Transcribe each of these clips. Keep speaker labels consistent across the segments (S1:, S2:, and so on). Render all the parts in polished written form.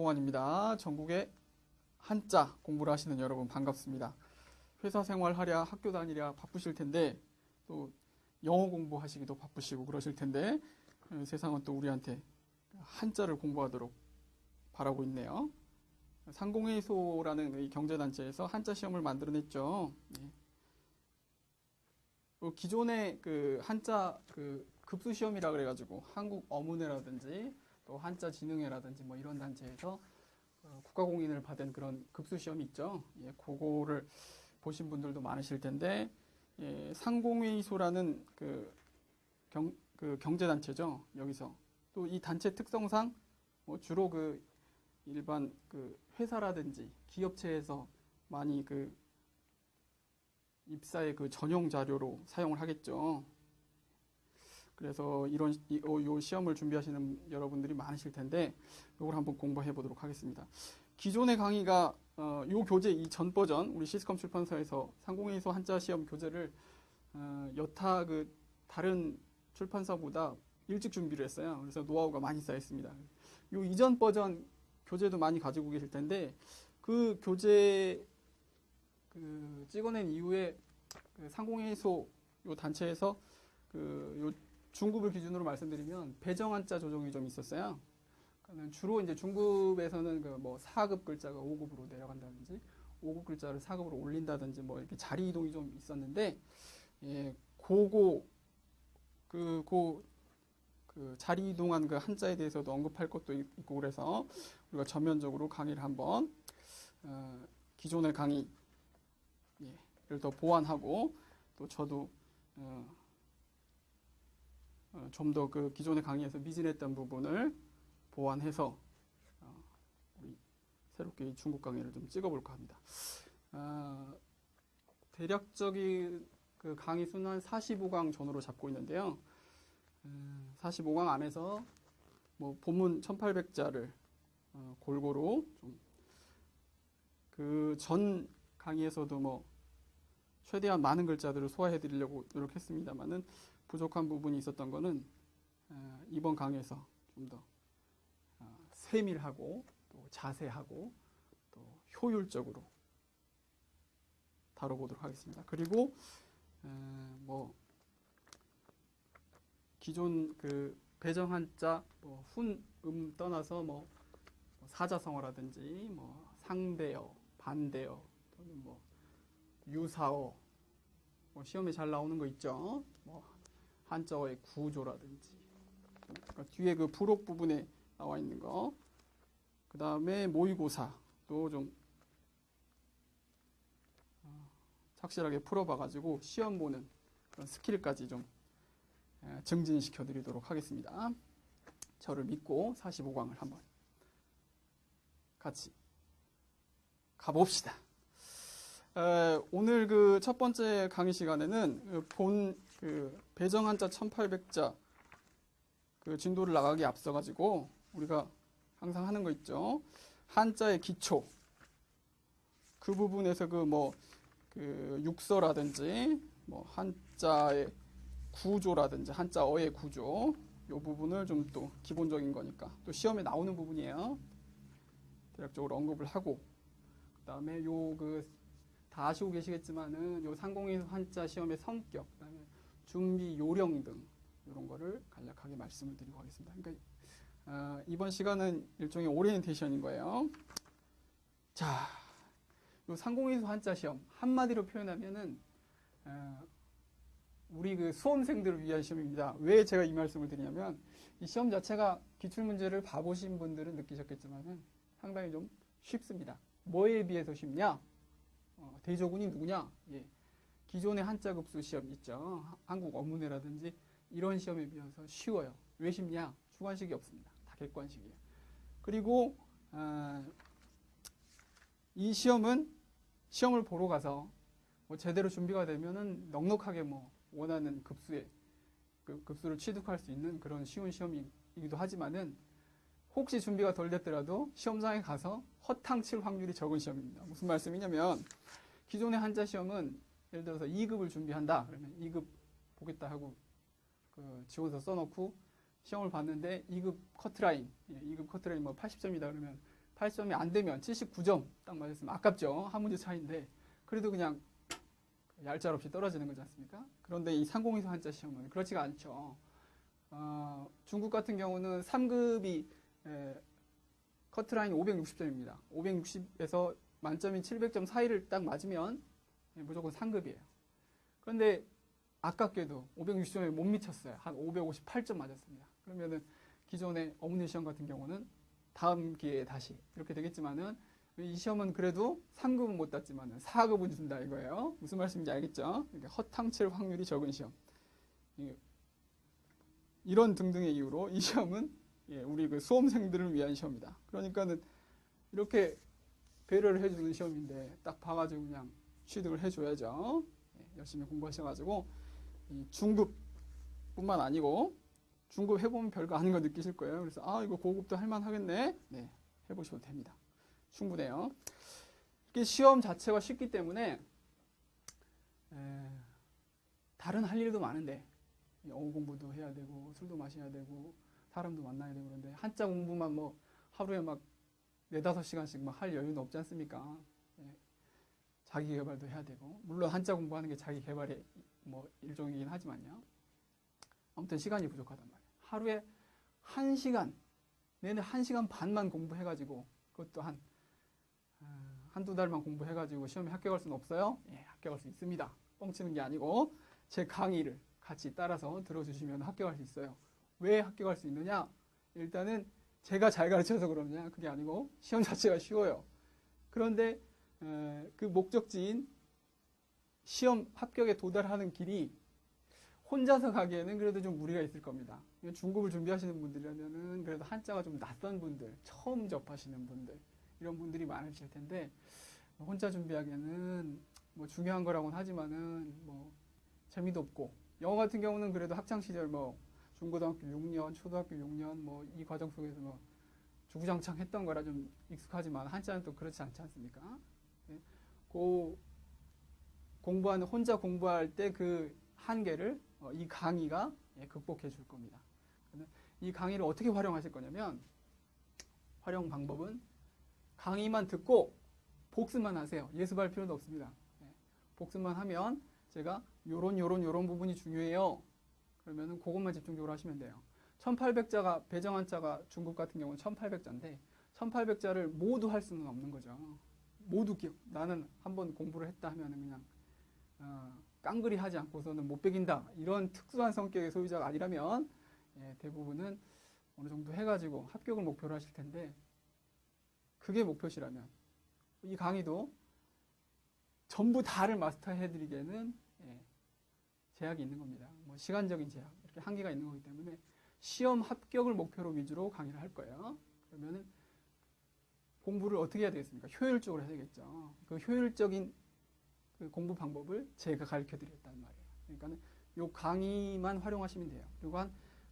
S1: 이동환입니다. 전국에 한자 공부를 하시는 여러분 반갑습니다. 회사 생활하랴 학교 다니랴 바쁘실 텐데 또 영어 공부하시기도 바쁘시고 그러실 텐데 세상은 또 우리한테 한자를 공부하도록 바라고 있네요. 상공회의소라는 이 경제단체에서 한자 시험을 만들어냈죠. 기존의 그 한자 그 급수 시험이라 그래가지고 한국어문회라든지 또 한자진흥회라든지 뭐 이런 단체에서 국가공인을 받은 그런 급수 시험이 있죠. 그거를 보신 분들도 많으실 텐데, 상공회의소라는 그 경제단체죠. 여기서 또 이 단체 특성상 뭐 주로 그 일반 그 회사라든지 기업체에서 많이 그 입사의 그 전용 자료로 사용을 하겠죠. 그래서 요 시험을 준비하시는 여러분들이 많으실 텐데, 요걸 한번 공부해 보도록 하겠습니다. 기존의 강의가, 요 교재 이 전 버전, 우리 시스컴 출판사에서 상공회의소 한자 시험 교재를, 여타 그 다른 출판사보다 일찍 준비를 했어요. 그래서 노하우가 많이 쌓였습니다. 요 이전 버전 교재도 많이 가지고 계실 텐데, 그 교재 찍어낸 이후에 그 상공회의소 요 단체에서 요 중급을 기준으로 말씀드리면 배정한자 조정이 좀 있었어요. 그러니까 주로 이제 중급에서는 그 뭐 4급 글자가 5급으로 내려간다든지 5급 글자를 4급으로 올린다든지 뭐 이렇게 자리 이동이 좀 있었는데, 그 자리 이동한 그 한자에 대해서도 언급할 것도 있고 그래서 우리가 전면적으로 강의를 한번 기존의 강의를 더 보완하고 또 저도 좀 더 그 기존의 강의에서 미진했던 부분을 보완해서 우리 새롭게 중국 강의를 좀 찍어볼까 합니다. 대략적인 그 강의 수는 한 45강 전후로 잡고 있는데요. 45강 안에서 뭐 본문 1800자를 골고루 좀 그 전 강의에서도 뭐 최대한 많은 글자들을 소화해 드리려고 노력했습니다만은 부족한 부분이 있었던 거는 이번 강의에서 좀 더 세밀하고 또 자세하고 또 효율적으로 다뤄보도록 하겠습니다. 그리고 뭐 기존 그 배정 한자 뭐 훈 떠나서 뭐 사자성어라든지 뭐 상대어, 반대어 또는 뭐 유사어 뭐 시험에 잘 나오는 거 있죠. 뭐 한자어의 구조라든지 그러니까 뒤에 그 부록 부분에 나와 있는 거, 그 다음에 모의고사도 좀 착실하게 풀어봐가지고 시험 보는 그런 스킬까지 좀 증진시켜 드리도록 하겠습니다. 저를 믿고 45강을 한번 같이 가봅시다. 오늘 그 첫 번째 강의 시간에는 그 배정 한자 1800자 그 진도를 나가기 앞서가지고 우리가 항상 하는 거 있죠. 한자의 기초. 그 부분에서 그 육서라든지 뭐 한자의 구조라든지 한자어의 구조 요 부분을 좀 또 기본적인 거니까 또 시험에 나오는 부분이에요. 대략적으로 언급을 하고 그다음에 다 아시고 계시겠지만은 요 상공회의소 한자 시험의 성격, 그다음에 준비 요령 등 이런 거를 간략하게 말씀을 드리고 하겠습니다. 그러니까 이번 시간은 일종의 오리엔테이션인 거예요. 자, 요 상공회의소 한자 시험 한마디로 표현하면은 우리 그 수험생들을 위한 시험입니다. 왜 제가 이 말씀을 드리냐면 이 시험 자체가 기출문제를 봐보신 분들은 느끼셨겠지만은 상당히 좀 쉽습니다. 뭐에 비해서 쉽냐? 대조군이 누구냐? 기존의 한자 급수 시험 있죠. 한국어문회라든지 이런 시험에 비해서 쉬워요. 왜 쉽냐? 주관식이 없습니다. 다 객관식이에요. 그리고 이 시험은 시험을 보러 가서 뭐 제대로 준비가 되면은 넉넉하게 뭐 원하는 급수를 취득할 수 있는 그런 쉬운 시험이기도 하지만은 혹시 준비가 덜 됐더라도 시험장에 가서 허탕 칠 확률이 적은 시험입니다. 무슨 말씀이냐면 기존의 한자 시험은 예를 들어서 2급을 준비한다. 그러면 2급 보겠다 하고 그 지원서 써놓고 시험을 봤는데 2급 커트라인 뭐 80점이다 그러면 80점이 안 되면 79점 딱 맞았으면 아깝죠. 한 문제 차이인데 그래도 그냥 얄짤없이 떨어지는 거지 않습니까? 그런데 이 상공위성 한자 시험은 그렇지가 않죠. 중국 같은 경우는 3급이 커트라인이 560점입니다. 560에서 만점인 700점 사이를 딱 맞으면 무조건 상급이에요. 그런데 아깝게도 560점에 못 미쳤어요. 한 558점 맞았습니다. 그러면은 기존의 어문회 시험 같은 경우는 다음 기회에 다시 이렇게 되겠지만은 이 시험은 그래도 3급은 못 땄지만은 4급은 준다 이거예요. 무슨 말씀인지 알겠죠? 그러니까 허탕칠 확률이 적은 시험. 이런 등등의 이유로 이 시험은 우리 그 수험생들을 위한 시험이다. 그러니까는 이렇게 배려를 해주는 시험인데 딱 봐가지고 그냥 취득을 해줘야죠. 열심히 공부하셔가지고 이 중급뿐만 아니고 중급 해보면 별거 아닌 거 느끼실 거예요. 그래서 이거 고급도 할만하겠네. 네, 해보셔도 됩니다. 충분해요. 이게 시험 자체가 쉽기 때문에 다른 할 일도 많은데 영어 공부도 해야 되고 술도 마셔야 되고 사람도 만나야 되고 그런데 한자 공부만 뭐 하루에 막 4-5시간씩 막 할 여유는 없지 않습니까? 자기 개발도 해야 되고 물론 한자 공부하는 게 자기 개발의 뭐 일종이긴 하지만요. 아무튼 시간이 부족하단 말이에요. 하루에 1시간 내내 1시간 반만 공부해가지고 그것도 한두 달만 공부해가지고 시험에 합격할 수는 없어요? 예, 합격할 수 있습니다. 뻥치는 게 아니고 제 강의를 같이 따라서 들어주시면 합격할 수 있어요. 왜 합격할 수 있느냐? 일단은 제가 잘 가르쳐서 그러느냐? 그게 아니고 시험 자체가 쉬워요. 그런데 그 목적지인 시험 합격에 도달하는 길이 혼자서 가기에는 그래도 좀 무리가 있을 겁니다. 중급을 준비하시는 분들이라면은 그래도 한자가 좀 낯선 분들, 처음 접하시는 분들, 이런 분들이 많으실 텐데 혼자 준비하기에는 뭐 중요한 거라고는 하지만은 뭐 재미도 없고 영어 같은 경우는 그래도 학창 시절 뭐 중고등학교 6년, 초등학교 6년 뭐 이 과정 속에서 뭐 주구장창 했던 거라 좀 익숙하지만 한자는 또 그렇지 않지 않습니까? 네. 혼자 공부할 때 그 한계를 이 강의가 극복해 줄 겁니다. 이 강의를 어떻게 활용하실 거냐면 활용 방법은 강의만 듣고 복습만 하세요. 예습할 필요도 없습니다. 복습만 하면 제가 요런 부분이 중요해요. 그러면은 그것만 집중적으로 하시면 돼요. 1800자가 배정한자가 중국 같은 경우는 1800자인데 1800자를 모두 할 수는 없는 거죠. 모두 나는 한번 공부를 했다 하면은 그냥 깡그리 하지 않고서는 못 배긴다. 이런 특수한 성격의 소유자가 아니라면 대부분은 어느 정도 해가지고 합격을 목표로 하실 텐데 그게 목표시라면 이 강의도 전부 다를 마스터해드리기에는 제약이 있는 겁니다. 뭐 시간적인 제약, 이렇게 한계가 있는 거기 때문에 시험 합격을 목표로 위주로 강의를 할 거예요. 그러면은 공부를 어떻게 해야 되겠습니까? 효율적으로 해야 되겠죠. 그 효율적인 그 공부 방법을 제가 가르쳐 드리겠다는 말이에요. 그러니까는 요 강의만 활용하시면 돼요. 그리고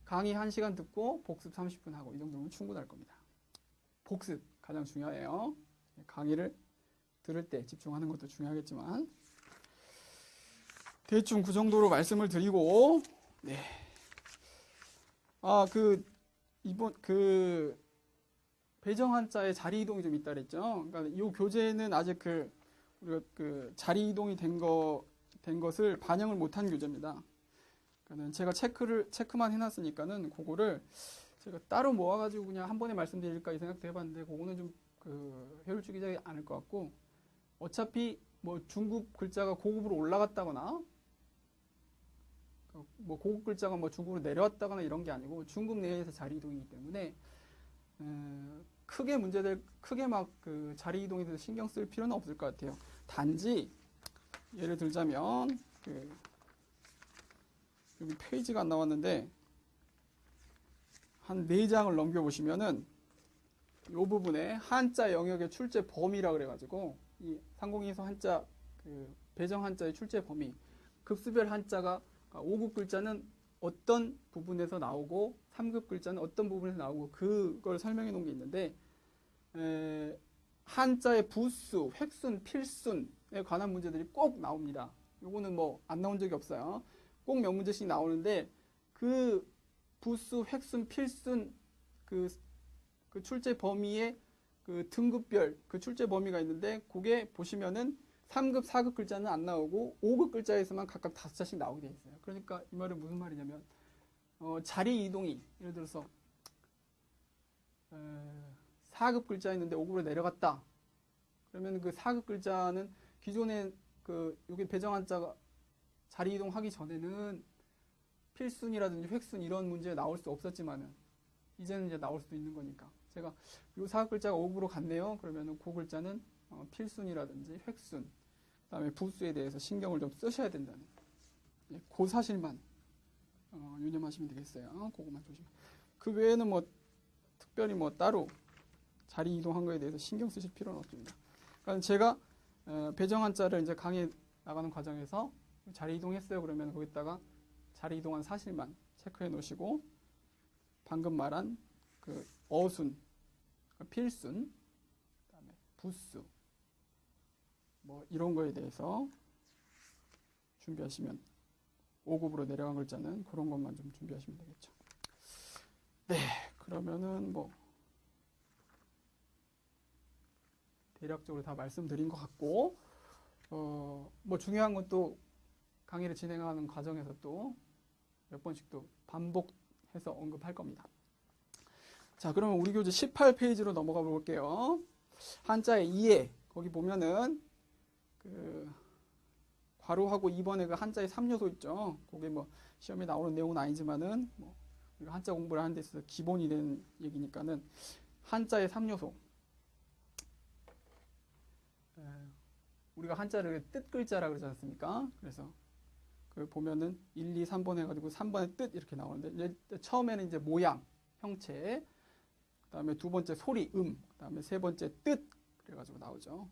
S1: 강의 1시간 듣고 복습 30분 하고 이 정도면 충분할 겁니다. 복습 가장 중요해요. 강의를 들을 때 집중하는 것도 중요하겠지만 대충 그 정도로 말씀을 드리고 이번 배정 한자의 자리 이동이 좀 있다 그랬죠. 그러니까 이 교재는 아직 우리가 자리 이동이 된 것을 반영을 못한 교재입니다. 그러니까 제가 체크만 해놨으니까는 그거를 제가 따로 모아가지고 그냥 한 번에 말씀드릴까 이 생각도 해봤는데 그거는 좀 효율적이지 않을 것 같고 어차피 뭐 중급 글자가 고급으로 올라갔다거나 뭐 고급 글자가 뭐 중급으로 내려왔다거나 이런 게 아니고 중급 내에서 자리 이동이기 때문에 크게 막 자리 이동에 대해서 신경 쓸 필요는 없을 것 같아요. 단지 예를 들자면 여기 페이지가 안 나왔는데 한 4장을 넘겨보시면은 이 부분에 한자 영역의 출제 범위라 그래가지고 이 상공위성 한자 배정 한자의 출제 범위 급수별 한자가 5급 글자는 어떤 부분에서 나오고 3급 글자는 어떤 부분에서 나오고 그걸 설명해 놓은 게 있는데 한자의 부수, 획순, 필순에 관한 문제들이 꼭 나옵니다. 요거는 뭐 안 나온 적이 없어요. 꼭 몇 문제씩 나오는데 그 부수, 획순, 필순 그 출제 범위에 그 등급별 그 출제 범위가 있는데 그게 보시면은 3급, 4급 글자는 안 나오고 5급 글자에서만 각각 5자씩 나오게 돼 있어요. 그러니까 이 말은 무슨 말이냐면 자리 이동이 예를 들어서 4급 글자 있는데 5급으로 내려갔다. 그러면 그 4급 글자는 기존에 그 여기 배정 한자가 자리 이동하기 전에는 필순이라든지 획순 이런 문제 나올 수 없었지만은 이제는 이제 나올 수도 있는 거니까 제가 요 4급 글자가 5급으로 갔네요. 그러면은 그 글자는 필순이라든지 획순 그다음에 부수에 대해서 신경을 좀 쓰셔야 된다는 그 사실만 유념하시면 되겠어요. 그것만 조심. 그 외에는 뭐 특별히 뭐 따로 자리 이동한 거에 대해서 신경 쓰실 필요는 없습니다. 그러니까 제가 배정 한자를 이제 강의 나가는 과정에서 자리 이동했어요. 그러면 거기다가 자리 이동한 사실만 체크해 놓으시고 방금 말한 그 어순, 필순, 그다음에 부수 뭐 이런 거에 대해서 준비하시면 5급으로 내려간 글자는 그런 것만 좀 준비하시면 되겠죠. 네, 그러면은 뭐 대략적으로 다 말씀드린 것 같고 뭐 중요한 건 또 강의를 진행하는 과정에서 또 몇 번씩 또 반복해서 언급할 겁니다. 자, 그러면 우리 교재 18페이지로 넘어가 볼게요. 한자의 이해 거기 보면은 그 괄호하고 2번에 그 한자의 3요소 있죠. 그게 뭐 시험에 나오는 내용은 아니지만은 뭐 우리가 한자 공부를 하는 데 있어서 기본이 되는 얘기니까는 한자의 3요소. 우리가 한자를 뜻 글자라 그러지 않습니까? 그래서 그 보면은 1, 2, 3번 해가지고 3번의 뜻 이렇게 나오는데 이제 처음에는 이제 모양, 형체, 그다음에 두 번째 소리, 그다음에 세 번째 뜻 그래가지고 나오죠.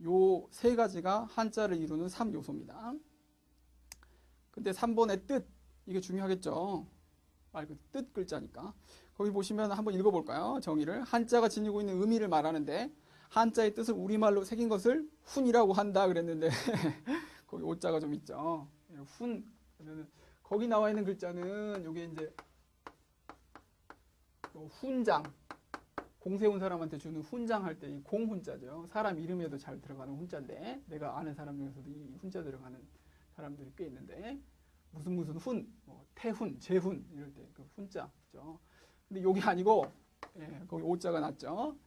S1: 요 세 가지가 한자를 이루는 3요소입니다. 근데 3번의 뜻 이게 중요하겠죠. 말 그대로 뜻 글자니까. 거기 보시면 한번 읽어볼까요? 정의를 한자가 지니고 있는 의미를 말하는데 한자의 뜻을 우리말로 새긴 것을 훈이라고 한다 그랬는데 거기 오자가 좀 있죠. 훈 그러면은 거기 나와 있는 글자는 이게 이제 훈장 공 세운 사람한테 주는 훈장 할 때 이 공훈자죠. 사람 이름에도 잘 들어가는 훈자인데 내가 아는 사람 중에서도 이 훈자 들어가는 사람들이 꽤 있는데 무슨 훈, 뭐 태훈, 재훈 이럴 때 그 훈자죠. 근데 여기 아니고 거기 오자가 났죠.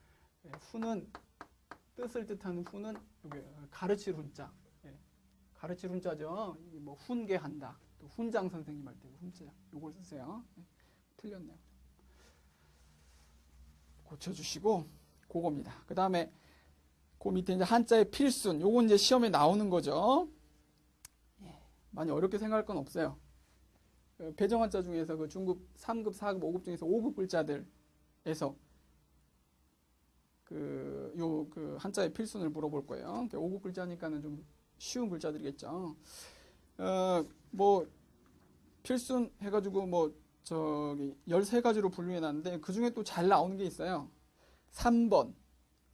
S1: 훈은 뜻을 뜻하는 훈은 여기 가르칠 훈자, 가르칠 훈자죠. 뭐 훈계한다. 또 훈장 선생님 할 때 훈자 요걸 쓰세요. 틀렸네요. 고쳐주시고 그겁니다. 그 다음에 그 밑에 이제 한자의 필순 요건 이제 시험에 나오는 거죠. 많이 어렵게 생각할 건 없어요. 배정 한자 중에서 그 중급 3급, 4급, 5급 중에서 5급 글자들에서 그 한자의 필순을 물어볼 거예요. 5급 글자니까는 좀 쉬운 글자들이겠죠. 뭐 필순 해가지고 뭐 저기 13가지로 분류해 놨는데 그 중에 또 잘 나오는 게 있어요. 3번,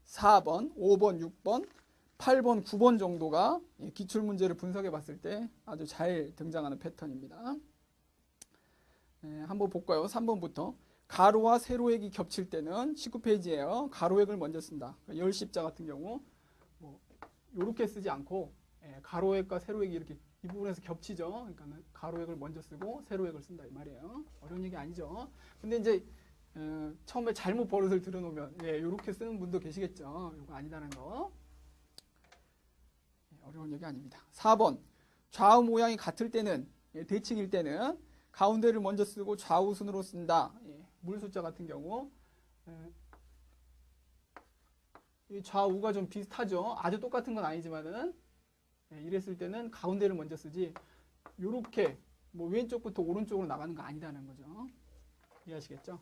S1: 4번, 5번, 6번, 8번, 9번 정도가 기출문제를 분석해 봤을 때 아주 잘 등장하는 패턴입니다. 한번 볼까요? 3번부터. 가로와 세로획이 겹칠 때는 19페이지예요. 가로획을 먼저 쓴다. 열십자 같은 경우 뭐 이렇게 쓰지 않고 가로획과 세로획이 이렇게 이 부분에서 겹치죠. 그러니까 가로획을 먼저 쓰고 세로획을 쓴다 이 말이에요. 어려운 얘기 아니죠. 근데 이제 처음에 잘못 버릇을 들여놓으면 이렇게 쓰는 분도 계시겠죠. 이거 아니다는 거. 어려운 얘기 아닙니다. 4번 좌우 모양이 같을 때는 대칭일 때는 가운데를 먼저 쓰고 좌우순으로 쓴다. 물숫자 같은 경우 이 좌우가 좀 비슷하죠. 아주 똑같은 건 아니지만은 이랬을 때는 가운데를 먼저 쓰지 요렇게 뭐 왼쪽부터 오른쪽으로 나가는 거 아니다는 거죠. 이해하시겠죠?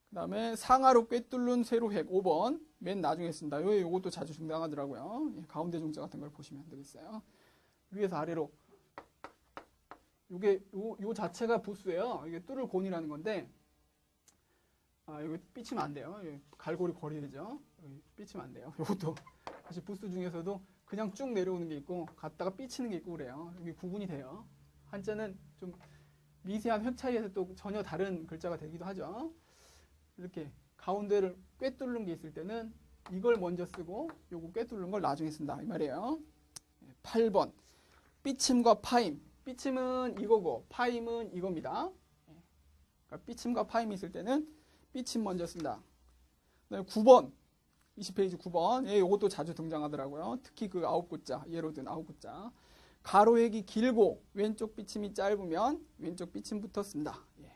S1: 그 다음에 상하로 꿰뚫는 세로획 5번 맨 나중에 쓴다. 요것도 자주 등장하더라고요. 가운데 중자 같은 걸 보시면 되겠어요. 위에서 아래로 요게 요 자체가 부수예요. 이게 뚫을 곤이라는 건데 여기 삐치면 안 돼요. 갈고리 거리되죠. 여기 삐치면 안 돼요. 요것도 사실 부수 중에서도 그냥 쭉 내려오는 게 있고 갔다가 삐치는 게 있고 그래요. 여기 구분이 돼요. 한자는 좀 미세한 획 차이에서 또 전혀 다른 글자가 되기도 하죠. 이렇게 가운데를 꿰뚫는 게 있을 때는 이걸 먼저 쓰고 요거 꿰뚫는 걸 나중에 쓴다 이 말이에요. 8번 삐침과 파임. 삐침은 이거고 파임은 이겁니다. 그러니까 삐침과 파임이 있을 때는 삐침 먼저 쓴다. 그다음에 9번 20페이지 9번. 예, 이것도 자주 등장하더라고요. 특히 그 9구자, 예로 든 9구자. 가로획이 길고 왼쪽 삐침이 짧으면 왼쪽 삐침부터 쓴다. 예.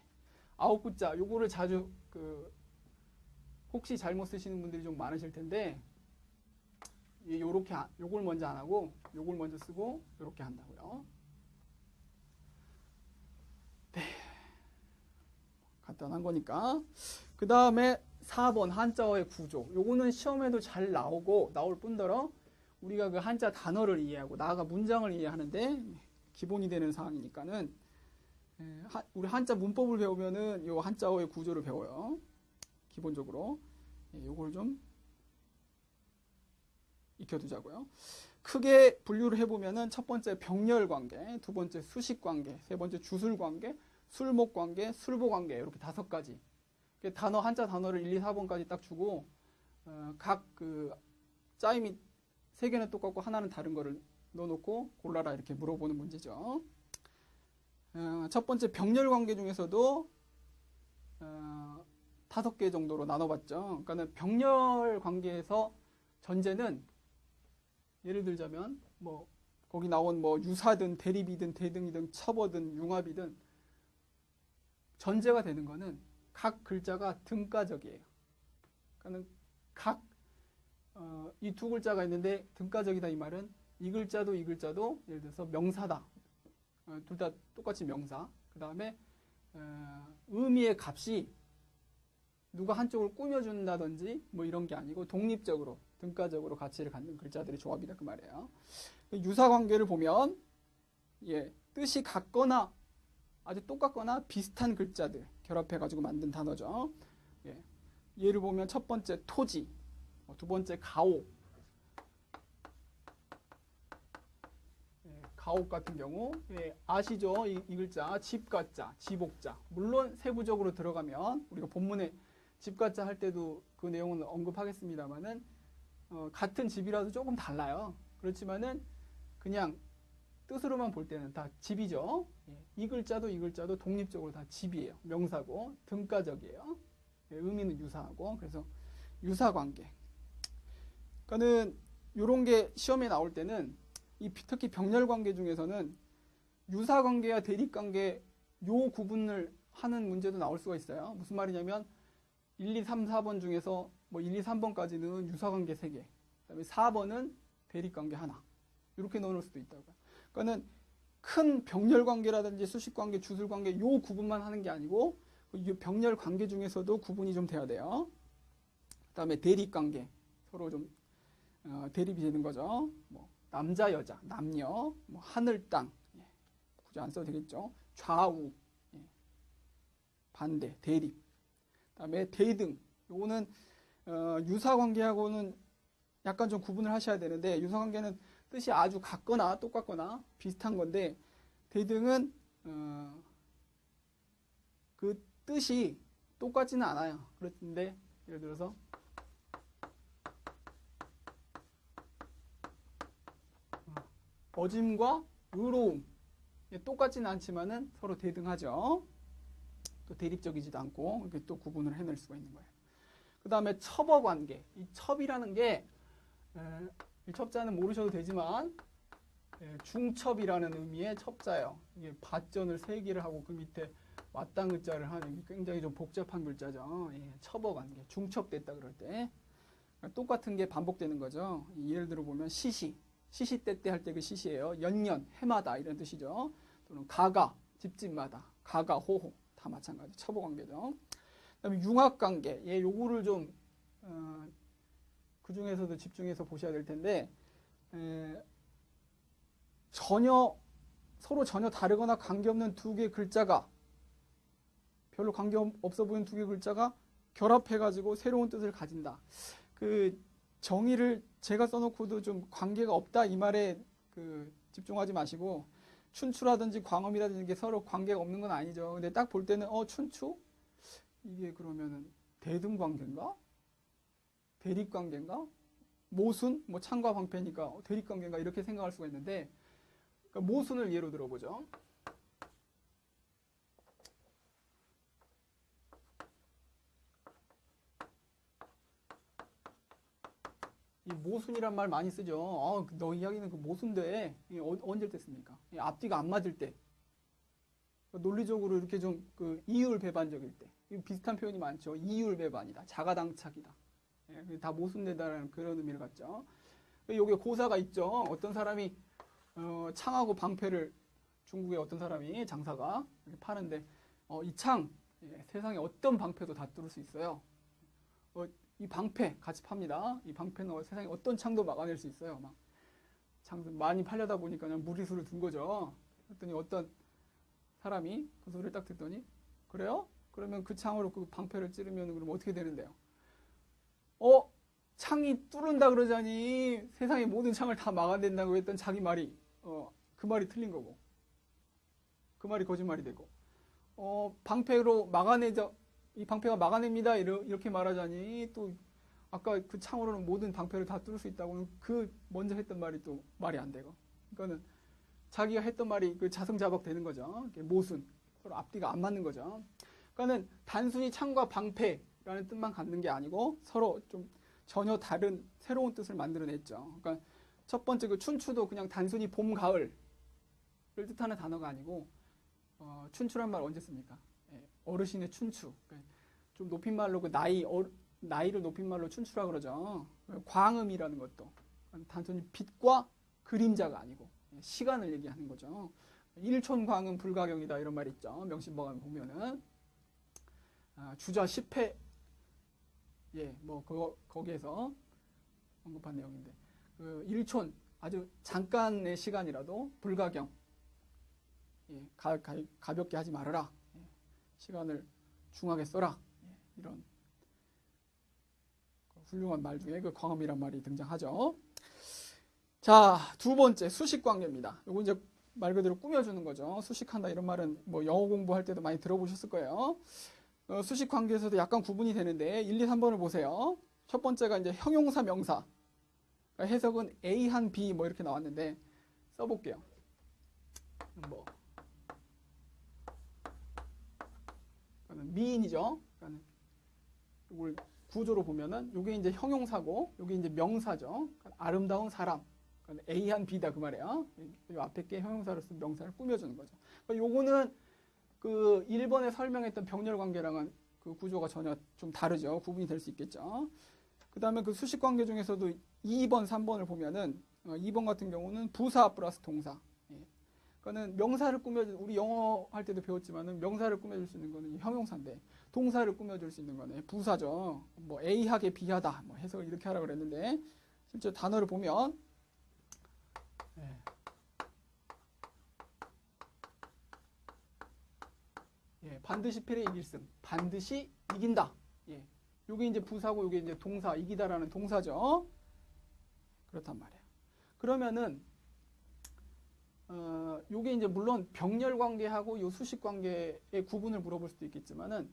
S1: 9구자, 요거를 자주 혹시 잘못 쓰시는 분들이 좀 많으실 텐데, 요렇게, 요걸 먼저 안 하고, 요걸 먼저 쓰고, 요렇게 한다고요. 네. 간단한 거니까. 그 다음에 4번 한자어의 구조. 요거는 시험에도 잘 나올 뿐더러 우리가 그 한자 단어를 이해하고 나아가 문장을 이해하는데 기본이 되는 사항이니까는 우리 한자 문법을 배우면은 요 한자어의 구조를 배워요. 기본적으로. 요걸 좀 익혀두자고요. 크게 분류를 해보면은 첫 번째 병렬관계, 두 번째 수식관계, 세 번째 주술관계, 술목관계, 술보관계 이렇게 5가지. 단어 한자 단어를 1, 2, 4번까지 딱 주고 각 그 짜임이 3개는 똑같고 하나는 다른 거를 넣어놓고 골라라 이렇게 물어보는 문제죠. 첫 번째 병렬관계 중에서도 5개 정도로 나눠봤죠. 그러니까 병렬관계에서 전제는 예를 들자면 뭐 거기 나온 뭐 유사든 대립이든 대등이든 첩어든 융합이든 전제가 되는 거는 각 글자가 등가적이에요. 그러니까 각 이 2글자가 있는데 등가적이다 이 말은 이 글자도 이 글자도 예를 들어서 명사다. 둘 다 똑같이 명사. 그 다음에 의미의 값이 누가 한쪽을 꾸며준다든지 뭐 이런 게 아니고 독립적으로 등가적으로 가치를 갖는 글자들의 조합이다 그 말이에요. 유사관계를 보면 뜻이 같거나 아주 똑같거나 비슷한 글자들 결합해가지고 만든 단어죠. 예를 보면 첫 번째 토지, 두 번째 가옥. 가옥 같은 경우 아시죠? 이 글자 집가자, 지복자. 물론 세부적으로 들어가면 우리가 본문에 집가자 할 때도 그 내용은 언급하겠습니다만은 같은 집이라도 조금 달라요. 그렇지만은 그냥 뜻으로만 볼 때는 다 집이죠. 이 글자도 독립적으로 다 집이에요. 명사고 등가적이에요. 의미는 유사하고 그래서 유사관계. 그러니까는 이런 게 시험에 나올 때는 특히 병렬관계 중에서는 유사관계와 대립관계 요 구분을 하는 문제도 나올 수가 있어요. 무슨 말이냐면 1, 2, 3, 4번 중에서 뭐 1, 2, 3번까지는 유사관계 3개, 그다음에 4번은 대립관계 하나 이렇게 넣어놓을 수도 있다고요. 그러니까는 큰 병렬관계라든지 수식관계, 주술관계 요 구분만 하는 게 아니고 병렬관계 중에서도 구분이 좀 돼야 돼요. 그다음에 대립관계 서로 좀 대립이 되는 거죠. 뭐 남자, 여자, 남녀, 뭐 하늘, 땅 굳이 안 써도 되겠죠. 좌우, 반대, 대립. 그다음에 대등. 요거는 유사관계하고는 약간 좀 구분을 하셔야 되는데 유사관계는 뜻이 아주 같거나 똑같거나 비슷한 건데 대등은 그 뜻이 똑같지는 않아요. 그런데 예를 들어서 어짐과 의로움 똑같지는 않지만은 서로 대등하죠. 또 대립적이지도 않고 이렇게 또 구분을 해낼 수가 있는 거예요. 그 다음에 첩어관계. 이 첩이라는 게 이 첩자는 모르셔도 되지만 중첩이라는 의미의 첩자예요. 이게 밭전을 3개를 하고 그 밑에 맞당글자를 하는 굉장히 좀 복잡한 글자죠. 첩어관계. 중첩됐다 그럴 때 똑같은 게 반복되는 거죠. 예를 들어 보면 시시때때 할 때 그 시시예요. 연년, 해마다 이런 뜻이죠. 또는 가가, 집집마다, 가가, 호호 다 마찬가지. 첩어관계죠. 그다음에 융합관계. 요거를 좀 그 중에서도 집중해서 보셔야 될 텐데 서로 전혀 다르거나 관계없는 2개 글자가 별로 관계없어 보이는 2개 글자가 결합해가지고 새로운 뜻을 가진다. 그 정의를 제가 써놓고도 좀 관계가 없다 이 말에 집중하지 마시고 춘추라든지 광음이라든지 게 서로 관계가 없는 건 아니죠. 근데 딱 볼 때는 춘추? 이게 그러면은 대등관계인가? 대립관계인가? 모순? 뭐 창과 방패니까 대립관계인가? 이렇게 생각할 수가 있는데, 그러니까 모순을 예로 들어보죠. 이 모순이란 말 많이 쓰죠. 너 이야기는 그 모순돼. 언제 때 씁니까? 앞뒤가 안 맞을 때. 논리적으로 이렇게 좀 그 이율배반적일 때. 비슷한 표현이 많죠. 이율배반이다. 자가당착이다. 다 모순되다라는 그런 의미를 갖죠. 여기 고사가 있죠. 어떤 사람이 창하고 방패를 중국의 어떤 사람이 장사가 이렇게 파는데 이 창, 세상에 어떤 방패도 다 뚫을 수 있어요. 이 방패 같이 팝니다. 이 방패는 세상에 어떤 창도 막아낼 수 있어요. 막 창 많이 팔려다 보니까 그냥 무리수를 둔 거죠. 그랬더니 어떤 사람이 그 소리를 딱 듣더니 그래요? 그러면 그 창으로 그 방패를 찌르면 그럼 어떻게 되는데요? 창이 뚫는다 그러자니 세상의 모든 창을 다 막아낸다고 했던 자기 말이 그 말이 틀린 거고 그 말이 거짓말이 되고 방패로 막아내자 이 방패가 막아냅니다 이렇게 말하자니 또 아까 그 창으로는 모든 방패를 다 뚫을 수 있다고는 그 먼저 했던 말이 또 말이 안 되고 그러니까는 자기가 했던 말이 그 자승자박 되는 거죠. 모순 서로 앞뒤가 안 맞는 거죠. 그러니까는 단순히 창과 방패라는 뜻만 갖는 게 아니고 서로 좀 전혀 다른 새로운 뜻을 만들어냈죠. 그러니까 첫 번째 그 춘추도 그냥 단순히 봄, 가을을 뜻하는 단어가 아니고 춘추란 말 언제 씁니까? 어르신의 춘추. 그러니까 좀 높임말로 그 나이를 높임말로 춘추라 그러죠. 광음이라는 것도 단순히 빛과 그림자가 아니고 시간을 얘기하는 거죠. 일촌광음 불가경이다 이런 말 있죠. 명심보감 보면은 주자 10회 뭐 거기에서 언급한 내용인데 그 일촌 아주 잠깐의 시간이라도 불가경 가볍게 하지 말아라. 시간을 중하게 써라. 이런 훌륭한 말 중에 그 광음이란 말이 등장하죠. 자, 두 번째 수식관계입니다. 요거 이제 말 그대로 꾸며주는 거죠. 수식한다 이런 말은 뭐 영어 공부할 때도 많이 들어보셨을 거예요. 수식관계에서도 약간 구분이 되는데 1, 2, 3번을 보세요. 첫 번째가 이제 형용사 명사. 그러니까 해석은 A 한 B 뭐 이렇게 나왔는데 써볼게요. 뭐 미인이죠. 그러니까 이걸 구조로 보면은 이게 이제 형용사고 이게 이제 명사죠. 그러니까 아름다운 사람. 그러니까 A 한 B다 그 말이에요. 이 앞에 게 형용사로 쓴 명사를 꾸며주는 거죠. 그러니까 요거는 그 1번에 설명했던 병렬 관계랑은 그 구조가 전혀 좀 다르죠. 구분이 될 수 있겠죠. 그 다음에 그 수식 관계 중에서도 2번, 3번을 보면은 2번 같은 경우는 부사 플러스 동사. 그러니까는 명사를 꾸며줄 우리 영어 할 때도 배웠지만은 명사를 꾸며줄 수 있는 거는 형용사인데 동사를 꾸며줄 수 있는 거는 부사죠. 뭐 A하게 B하다 뭐 해석을 이렇게 하라고 그랬는데 실제 단어를 보면 반드시 패배 이길승 반드시 이긴다. 요게 이제 부사고 요게 이제 동사 이기다라는 동사죠. 그렇단 말이에요. 그러면은 요게 이제 물론 병렬 관계하고 요 수식 관계의 구분을 물어볼 수도 있겠지만은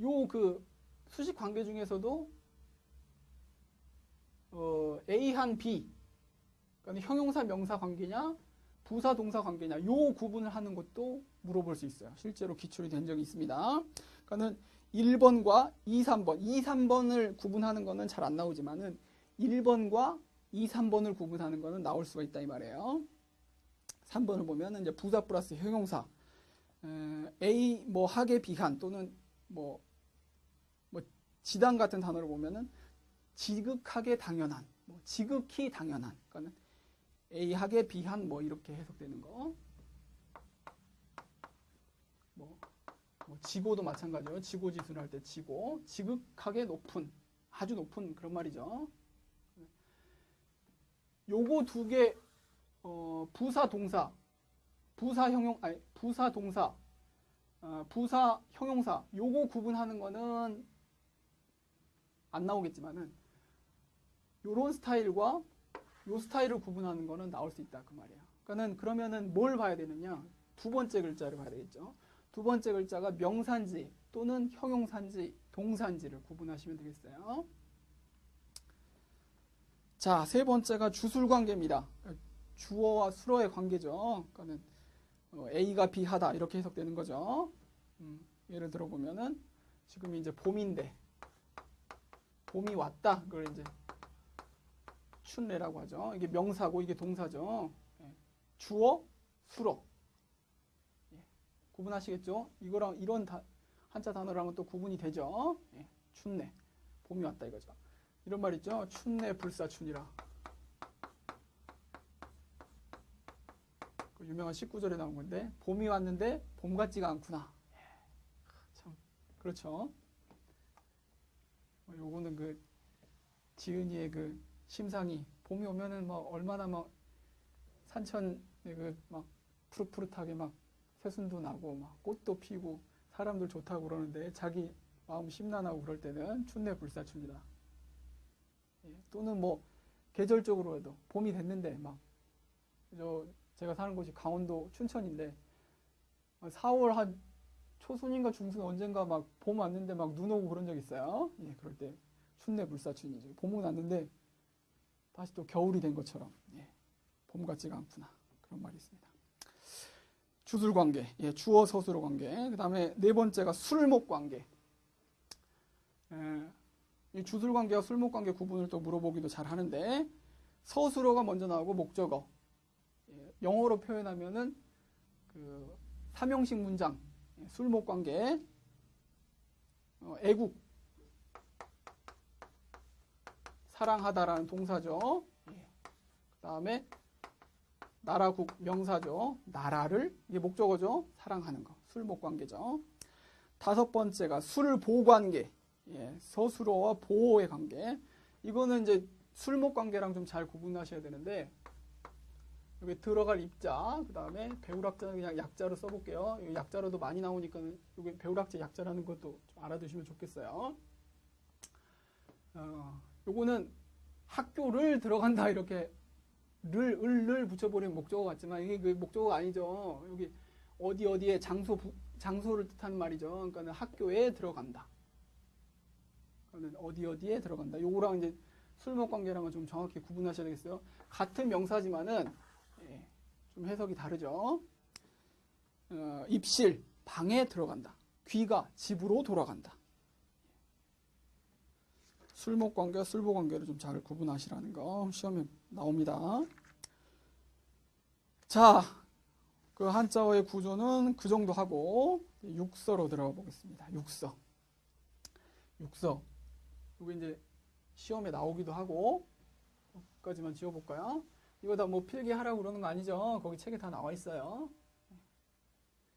S1: 요 그 수식 관계 중에서도 A 한 B 그러니까 형용사 명사 관계냐 부사 동사 관계냐 요 구분을 하는 것도 물어볼 수 있어요. 실제로 기출이 된 적이 있습니다. 그러니까는 1번과 2, 3번 2, 3번을 구분하는 거는 잘 안 나오지만은 1번과 2, 3번을 구분하는 거는 나올 수가 있다 이 말이에요. 3번을 보면 이제 부사 플러스 형용사 A 뭐 하게 비한 또는 뭐 지당 같은 단어를 보면은 지극하게 당연한 뭐 지극히 당연한 그러니까 A 하게 비한 뭐 이렇게 해석되는 거 뭐 지고도 마찬가지예요. 지고 지수를 할 때 지고 지극하게 높은 아주 높은 그런 말이죠. 요거 두 개 부사 동사 부사 동사 부사 형용사 요거 구분하는 거는 안 나오겠지만은 요런 스타일과 요 스타일을 구분하는 거는 나올 수 있다 그 말이에요. 그러면은 뭘 봐야 되느냐? 두 번째 글자를 봐야 되겠죠. 두 번째 글자가 명사인지 또는 형용사인지 동사인지를 구분하시면 되겠어요. 자, 세 번째가 주술관계입니다. 주어와 수어의 관계죠. 그러니까는 A가 B 하다 이렇게 해석되는 거죠. 예를 들어 보면은 지금 이제 봄인데 봄이 왔다. 그걸 이제 춘래라고 하죠. 이게 명사고 이게 동사죠. 주어, 수어. 구분하시겠죠? 이거랑 이런 한자 단어랑은 또 구분이 되죠. 춘래, 봄이 왔다 이거죠. 이런 말 있죠. 춘래 불사춘이라. 그 유명한 19절에 나온 건데 봄이 왔는데 봄 같지가 않구나. 참 그렇죠. 요거는 그 지은이의 그 심상이 봄이 오면은 뭐 얼마나 막 산천에 그 막 푸릇푸릇하게 막 새순도 나고 막 꽃도 피고 사람들 좋다고 그러는데 자기 마음 심란하고 그럴 때는 춘래 불사춘이다. 또는 뭐 계절적으로라도 봄이 됐는데 막 제가 사는 곳이 강원도 춘천인데 4월 한 초순인가 중순 언젠가 막 봄 왔는데 막 눈 오고 그런 적 있어요. 그럴 때 춘래 불사춘이죠. 봄은 왔는데 다시 또 겨울이 된 것처럼 봄 같지가 않구나. 그런 말이 있습니다. 주술관계, 주어 서술어 관계. 그 다음에 네 번째가 술목관계. 이 주술관계와 술목관계 구분을 또 물어보기도 잘 하는데 서술어가 먼저 나오고 목적어. 영어로 표현하면은 그 삼형식 문장, 술목관계, 애국, 사랑하다라는 동사죠. 그 다음에 나라국 명사죠. 나라를 이게 목적어죠. 사랑하는 거. 술목관계죠. 다섯 번째가 술보관계. 서술어와 보호의 관계. 이거는 이제 술목관계랑 좀 잘 구분하셔야 되는데 여기 들어갈 입자, 그 다음에 배울학자는 그냥 약자로 써볼게요. 약자로도 많이 나오니까 여기 배울학자 약자라는 것도 좀 알아두시면 좋겠어요. 요거는 학교를 들어간다 이렇게 를 붙여버리면 목적어 같지만 이게 그 목적어가 아니죠. 여기 어디에 장소를 뜻하는 말이죠. 그러니까 학교에 들어간다. 그러니까 어디에 들어간다. 요거랑 이제 술목관계랑은 좀 정확히 구분하셔야 되겠어요. 같은 명사지만은 좀 해석이 다르죠. 입실, 방에 들어간다. 귀가 집으로 돌아간다. 술목관계와 술보관계를 좀 잘 구분하시라는 거 시험에 나옵니다. 자, 그 한자어의 구조는 그 정도 하고 육서로 들어가 보겠습니다. 육서. 이게 이제 시험에 나오기도 하고 여기까지만 지워볼까요? 이거 다 뭐 필기하라고 그러는 거 아니죠? 거기 책에 다 나와 있어요.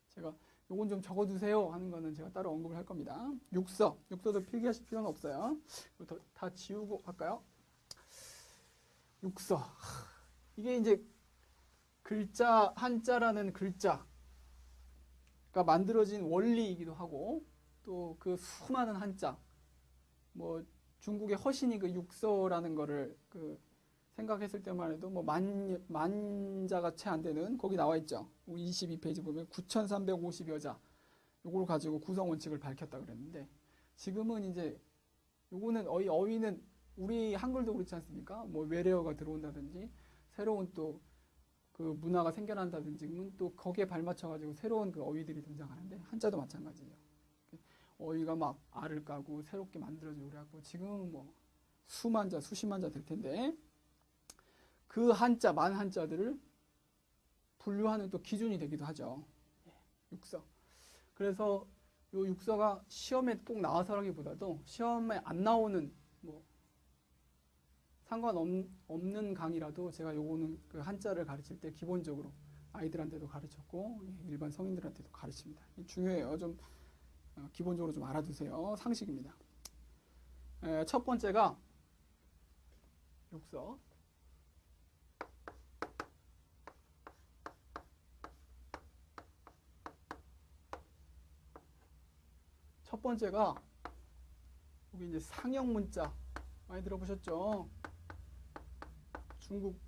S1: 제가 요건 좀 적어두세요 하는 거는 제가 따로 언급을 할 겁니다. 육서도 필기하실 필요는 없어요. 이거 다 지우고 할까요? 육서. 이게 이제 글자, 한자라는 글자가 만들어진 원리이기도 하고 또 그 수많은 한자, 뭐 중국의 허신이 그 육서라는 거를 그 생각했을 때만 해도 뭐 만자가 채 안 되는 거기 나와 있죠. 22페이지 보면 9,350여 자 요걸 가지고 구성 원칙을 밝혔다 그랬는데 지금은 이제 요거는 어휘는 우리 한글도 그렇지 않습니까? 뭐 외래어가 들어온다든지 새로운 또 그 문화가 생겨난다든지 또 거기에 발맞춰 가지고 새로운 그 어휘들이 등장하는데 한자도 마찬가지예요. 어휘가 막 알을 까고 새롭게 만들어지고 그래갖고 지금은 뭐 수만 자, 수십만 자 될 텐데 그 한자, 많은 한자들을 분류하는 또 기준이 되기도 하죠. 육서. 그래서 요 육서가 시험에 꼭 나와서라기보다도 시험에 안 나오는 뭐 상관없는 강의라도 제가 요거는 그 한자를 가르칠 때 기본적으로 아이들한테도 가르쳤고 일반 성인들한테도 가르칩니다. 중요해요. 좀 기본적으로 좀 알아두세요. 상식입니다. 첫 번째가 육서. 첫 번째가 여기 이제 상형 문자 많이 들어보셨죠? 중국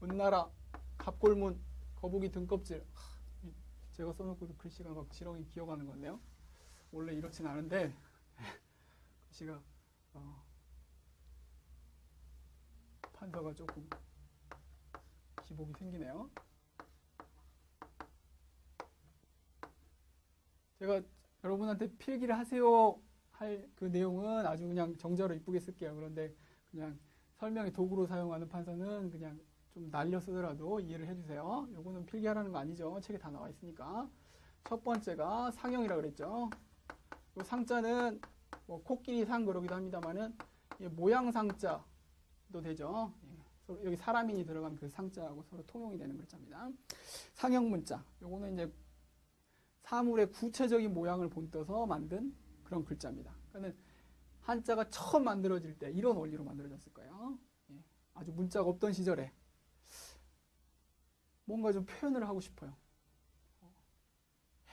S1: 은나라 갑골문 거북이 등껍질 제가 써놓고도 글씨가 막 지렁이 기어가는 건데요. 원래 이렇진 않은데 글씨가 판서가 조금 기복이 생기네요. 제가 여러분한테 필기를 하세요 할 그 내용은 아주 그냥 정자로 이쁘게 쓸게요. 그런데 그냥 설명의 도구로 사용하는 판서는 그냥 좀 날려 쓰더라도 이해를 해주세요. 요거는 필기하라는 거 아니죠. 책에 다 나와 있으니까. 첫 번째가 상형이라 그랬죠. 요 상자는 뭐 코끼리 상 그러기도 합니다만은 모양 상자도 되죠. 여기 사람인이 들어간 그 상자하고 서로 통용이 되는 글자입니다. 상형 문자. 요거는 이제 사물의 구체적인 모양을 본떠서 만든 그런 글자입니다. 그러니까 한자가 처음 만들어질 때 이런 원리로 만들어졌을 거예요. 아주 문자가 없던 시절에 뭔가 좀 표현을 하고 싶어요.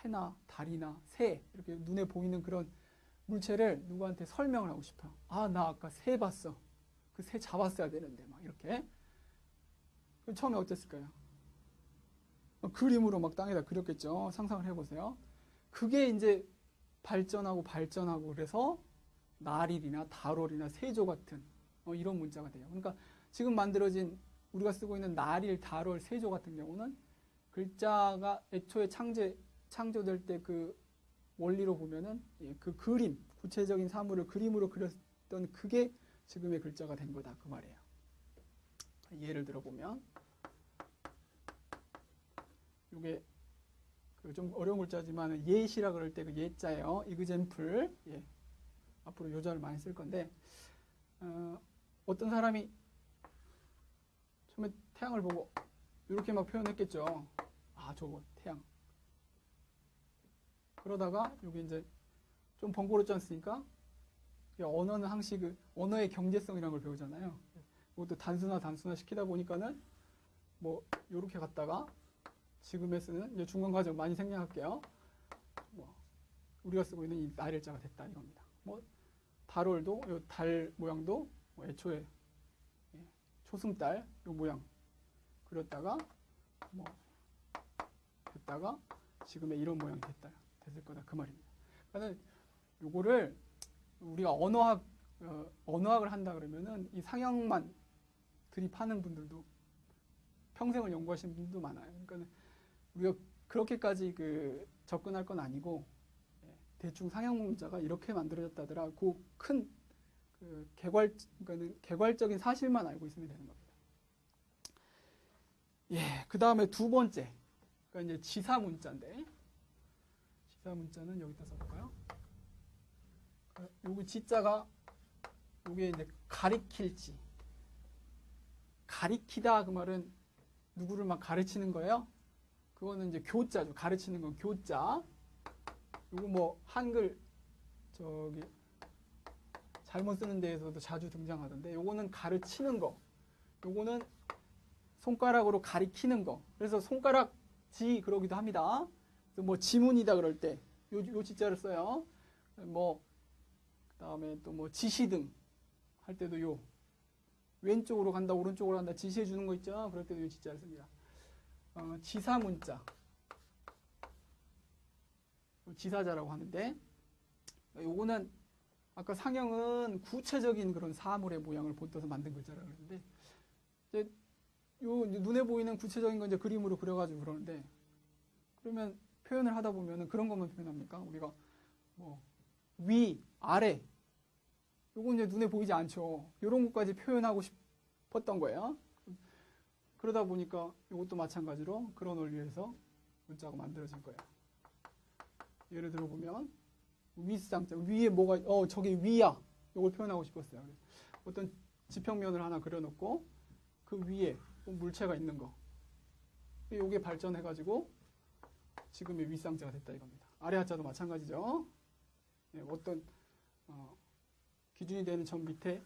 S1: 해나 달이나 새 이렇게 눈에 보이는 그런 물체를 누구한테 설명을 하고 싶어요. 아, 나 아까 새 봤어. 그 새 잡았어야 되는데 막 이렇게. 그럼 처음에 어땠을까요? 그림으로 막 땅에다 그렸겠죠. 상상을 해보세요. 그게 이제 발전하고 그래서 날일이나 달월이나 세조 같은 이런 문자가 돼요. 그러니까 지금 만들어진 우리가 쓰고 있는 날일, 달월, 세조 같은 경우는 글자가 애초에 창조될 때 그 원리로 보면은 그 그림, 구체적인 사물을 그림으로 그렸던 그게 지금의 글자가 된 거다 그 말이에요. 예를 들어보면 이게 좀 어려운 글자지만 예시라 그럴 때 그 예자예요. example. 앞으로 요자를 많이 쓸 건데 어떤 사람이 처음에 태양을 보고 이렇게 막 표현했겠죠. 아, 저거 태양. 그러다가 여기 이제 좀 번거롭지 않습니까? 언어는 항시 그 언어의 경제성이라는 걸 배우잖아요. 이것도 단순화 시키다 보니까는 뭐 이렇게 갔다가 지금에 쓰는 이제 중간 과정 많이 생략할게요. 뭐 우리가 쓰고 있는 이 날일자가 됐다 이겁니다. 뭐 달월도 이 달 모양도 뭐 애초에 초승달 이 모양 그렸다가 뭐 됐다가 지금의 이런 모양이 됐을 거다 그 말입니다. 그러니까 요거를 우리가 언어학을 한다 그러면은 이 상형만 드립하는 분들도 평생을 연구하시는 분들도 많아요. 그러니까 우리가 그렇게까지 접근할 건 아니고 대충 상형 문자가 이렇게 만들어졌다더라. 그 큰 그러니까는 개괄적인 사실만 알고 있으면 되는 겁니다. 그 다음에 두 번째, 그러니까 이제 지사 문자인데, 지사 문자는 여기다 써볼까요? 여기 지자가 요게 이제 가리킬지, 가리키다 그 말은 누구를 막 가르치는 거예요? 그거는 이제 교자죠. 가르치는 건 교자. 요거 뭐 한글 잘못 쓰는 데에서도 자주 등장하던데 요거는 가르치는 거. 요거는 손가락으로 가리키는 거. 그래서 손가락지 그러기도 합니다. 그래서 뭐 지문이다 그럴 때 요 지자를 써요. 뭐 그다음에 또 뭐 지시등 할 때도 요 왼쪽으로 간다 오른쪽으로 간다 지시해 주는 거 있죠. 그럴 때도 요 지자를 씁니다. 지사 문자. 지사자라고 하는데 요거는 아까 상형은 구체적인 그런 사물의 모양을 본떠서 만든 글자라고 그러는데 이제 요 눈에 보이는 구체적인 건 이제 그림으로 그려가지고 그러는데 그러면 표현을 하다 보면은 그런 것만 표현합니까? 우리가 뭐 위, 아래 요건 이제 눈에 보이지 않죠. 요런 것까지 표현하고 싶었던 거예요. 그러다 보니까 이것도 마찬가지로 그런 원리에서 문자가 만들어진 거예요. 예를 들어 보면 윗상자 위에 뭐가 저게 위야 이걸 표현하고 싶었어요. 어떤 지평면을 하나 그려놓고 그 위에 물체가 있는 거 이게 발전해가지고 지금의 윗상자가 됐다 이겁니다. 아래 하자도 마찬가지죠. 어떤 기준이 되는 점 밑에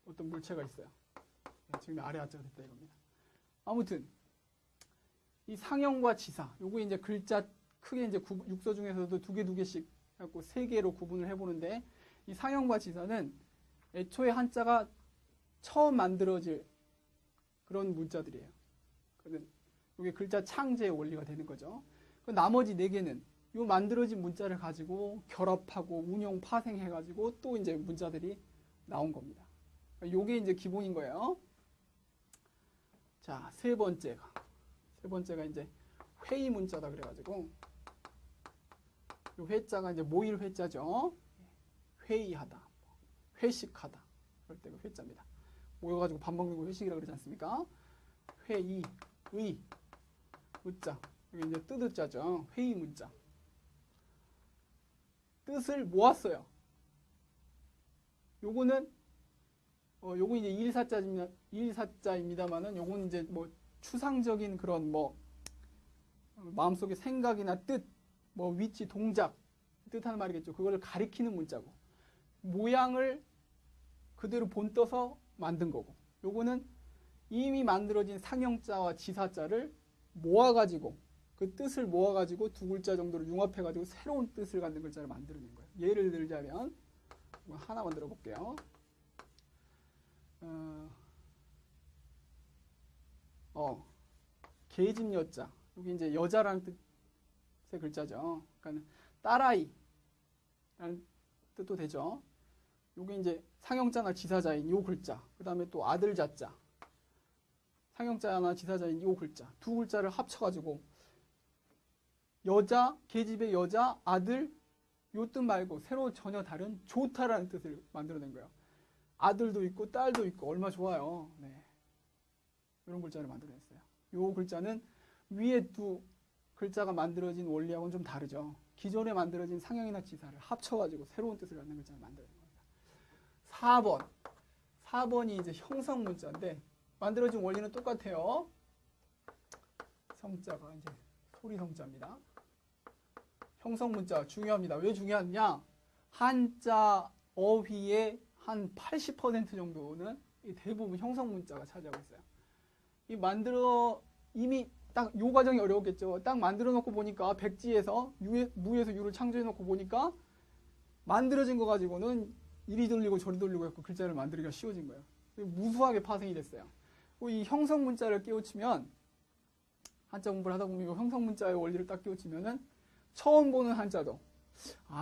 S1: 어떤 물체가 있어요. 지금 아래 하자가 됐다 이겁니다. 아무튼 이 상형과 지사 요거 이제 글자 크게 이제 육서 중에서도 두 개씩 갖고 세 개로 구분을 해보는데 이 상형과 지사는 애초에 한자가 처음 만들어질 그런 문자들이에요. 그러면 이게 글자 창제의 원리가 되는 거죠. 그 나머지 네 개는 요 만들어진 문자를 가지고 결합하고 운용 파생해가지고 또 이제 문자들이 나온 겁니다. 요게 이제 기본인 거예요. 자, 세 번째가 이제 회의 문자다 그래가지고 요 회자가 이제 모일 회자죠. 회의하다, 회식하다 그럴 때가 회자입니다. 모여가지고 밥 먹는 거 회식이라 그러지 않습니까? 회의, 의, 의자 여기 이제 뜻의자죠. 회의 문자. 뜻을 모았어요. 요거는 요거 이제 일사자입니다만은 요거는 이제 뭐 추상적인 그런 뭐 마음속의 생각이나 뜻, 뭐 위치, 동작 뜻하는 말이겠죠. 그거를 가리키는 문자고 모양을 그대로 본떠서 만든 거고 요거는 이미 만들어진 상형자와 지사자를 모아가지고 그 뜻을 모아가지고 두 글자 정도를 융합해가지고 새로운 뜻을 갖는 글자를 만들어낸 거예요. 예를 들자면 하나 만들어 볼게요. 계집 여자 여기 이제 여자라는 뜻의 글자죠. 그러니까 딸아이라는 뜻도 되죠. 요게 이제 상형자나 지사자인 요 글자, 그 다음에 또 아들 자자, 상형자나 지사자인 요 글자, 두 글자를 합쳐가지고 여자, 계집의 여자, 아들 요 뜻 말고 새로 전혀 다른 좋다라는 뜻을 만들어낸 거예요. 아들도 있고 딸도 있고 얼마 좋아요. 네. 이런 글자를 만들어냈어요. 요 글자는 위에 두 글자가 만들어진 원리하고는 좀 다르죠. 기존에 만들어진 상형이나 지사를 합쳐가지고 새로운 뜻을 갖는 글자를 만들어낸 겁니다. 4번이 이제 형성 문자인데 만들어진 원리는 똑같아요. 성자가 이제 소리 성자입니다. 형성 문자 중요합니다. 왜 중요하냐? 한자 어휘의 한 80% 정도는 대부분 형성 문자가 차지하고 있어요. 이미 딱 요 과정이 어려웠겠죠. 딱 만들어 놓고 보니까 백지에서 무에서 유를 창조해 놓고 보니까 만들어진 거 가지고는 이리 돌리고 저리 돌리고 해서 글자를 만들기가 쉬워진 거예요. 무수하게 파생이 됐어요. 이 형성 문자를 깨우치면 한자 공부를 하다 보면 이 형성 문자의 원리를 딱 깨우치면은 처음 보는 한자도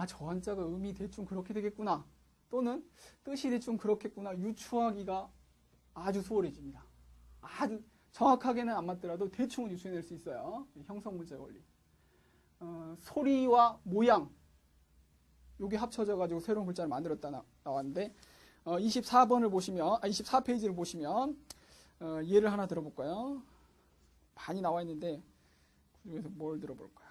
S1: 저 한자가 음이 대충 그렇게 되겠구나 또는 뜻이 대충 그렇겠구나 유추하기가 아주 수월해집니다. 아주 정확하게는 안 맞더라도 대충은 유추해낼 수 있어요. 형성 문자의 원리. 소리와 모양 요게 합쳐져 가지고 새로운 글자를 만들었다 나왔는데 24번을 보시면 24페이지를 보시면 예를 하나 들어볼까요? 많이 나와 있는데 그중에서 뭘 들어볼까요?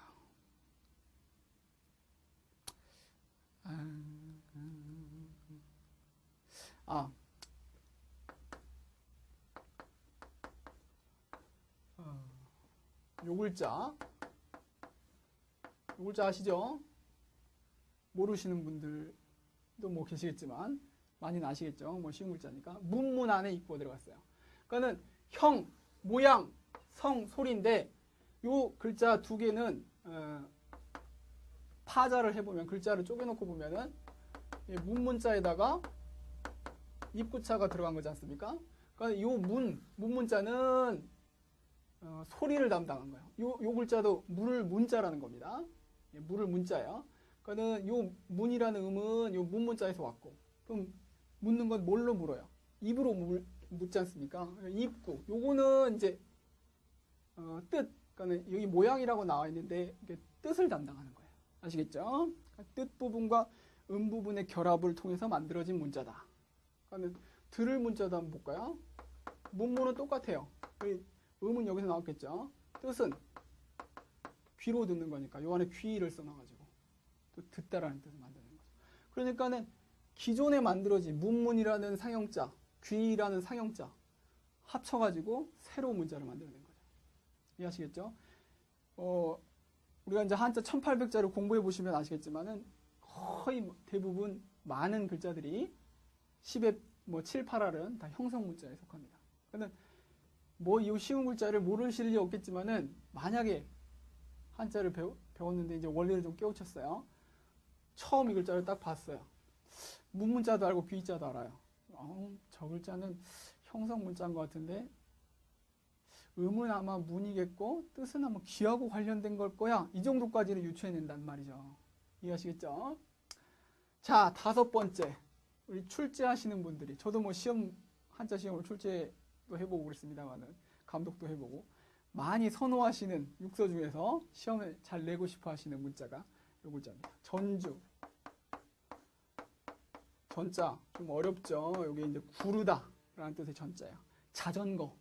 S1: 요 글자 아시죠? 모르시는 분들도 뭐 계시겠지만 많이는 아시겠죠? 뭐 쉬운 글자니까 문문 안에 입고 들어갔어요. 그러니까는 형, 모양, 성, 소리인데 요 글자 두 개는 파자를 해보면 글자를 쪼개놓고 보면은 문문자에다가 입구자가 들어간 거지 않습니까? 그러니까 요 문문자는 소리를 담당한 거예요. 요 글자도 물을 문자라는 겁니다. 물을 문자예요. 그러니까는 요 문이라는 음은 요 문문자에서 왔고, 그럼 묻는 건 뭘로 물어요? 입으로 묻지 않습니까? 입구. 요거는 이제 뜻. 그러니까 여기 모양이라고 나와 있는데 이게 뜻을 담당하는 거예요. 아시겠죠? 뜻 부분과 음 부분의 결합을 통해서 만들어진 문자다. 그러니까 들을 문자도 한번 볼까요? 문문은 똑같아요. 음은 여기서 나왔겠죠. 뜻은 귀로 듣는 거니까 요 안에 귀를 써놔가지고 또 듣다라는 뜻을 만드는 거죠. 그러니까는 기존에 만들어진 문문이라는 상형자, 귀라는 상형자 합쳐가지고 새로운 문자를 만들어낸 거죠. 이해하시겠죠? 우리가 이제 한자 1800자를 공부해 보시면 아시겠지만은 거의 대부분 많은 글자들이 10의 뭐 7, 8할은 다 형성 문자에 속합니다. 그러면 뭐 이 쉬운 글자를 모르실 리 없겠지만은 만약에 한자를 배웠는데 이제 원리를 좀 깨우쳤어요. 처음 이 글자를 딱 봤어요. 문문자도 알고 귀자도 알아요. 저 글자는 형성 문자인 것 같은데 음은 아마 문이겠고 뜻은 아마 귀하고 관련된 걸 거야. 이 정도까지는 유추해낸단 말이죠. 이해하시겠죠? 자, 5번째. 우리 출제하시는 분들이, 저도 뭐 한자 시험으로 출제도 해보고 그랬습니다만은, 감독도 해보고, 많이 선호하시는 육서 중에서 시험에 잘 내고 싶어 하시는 문자가 요 글자입니다. 전주. 전자 좀 어렵죠. 여기 이제 구르다 라는 뜻의 전자예요. 자전거.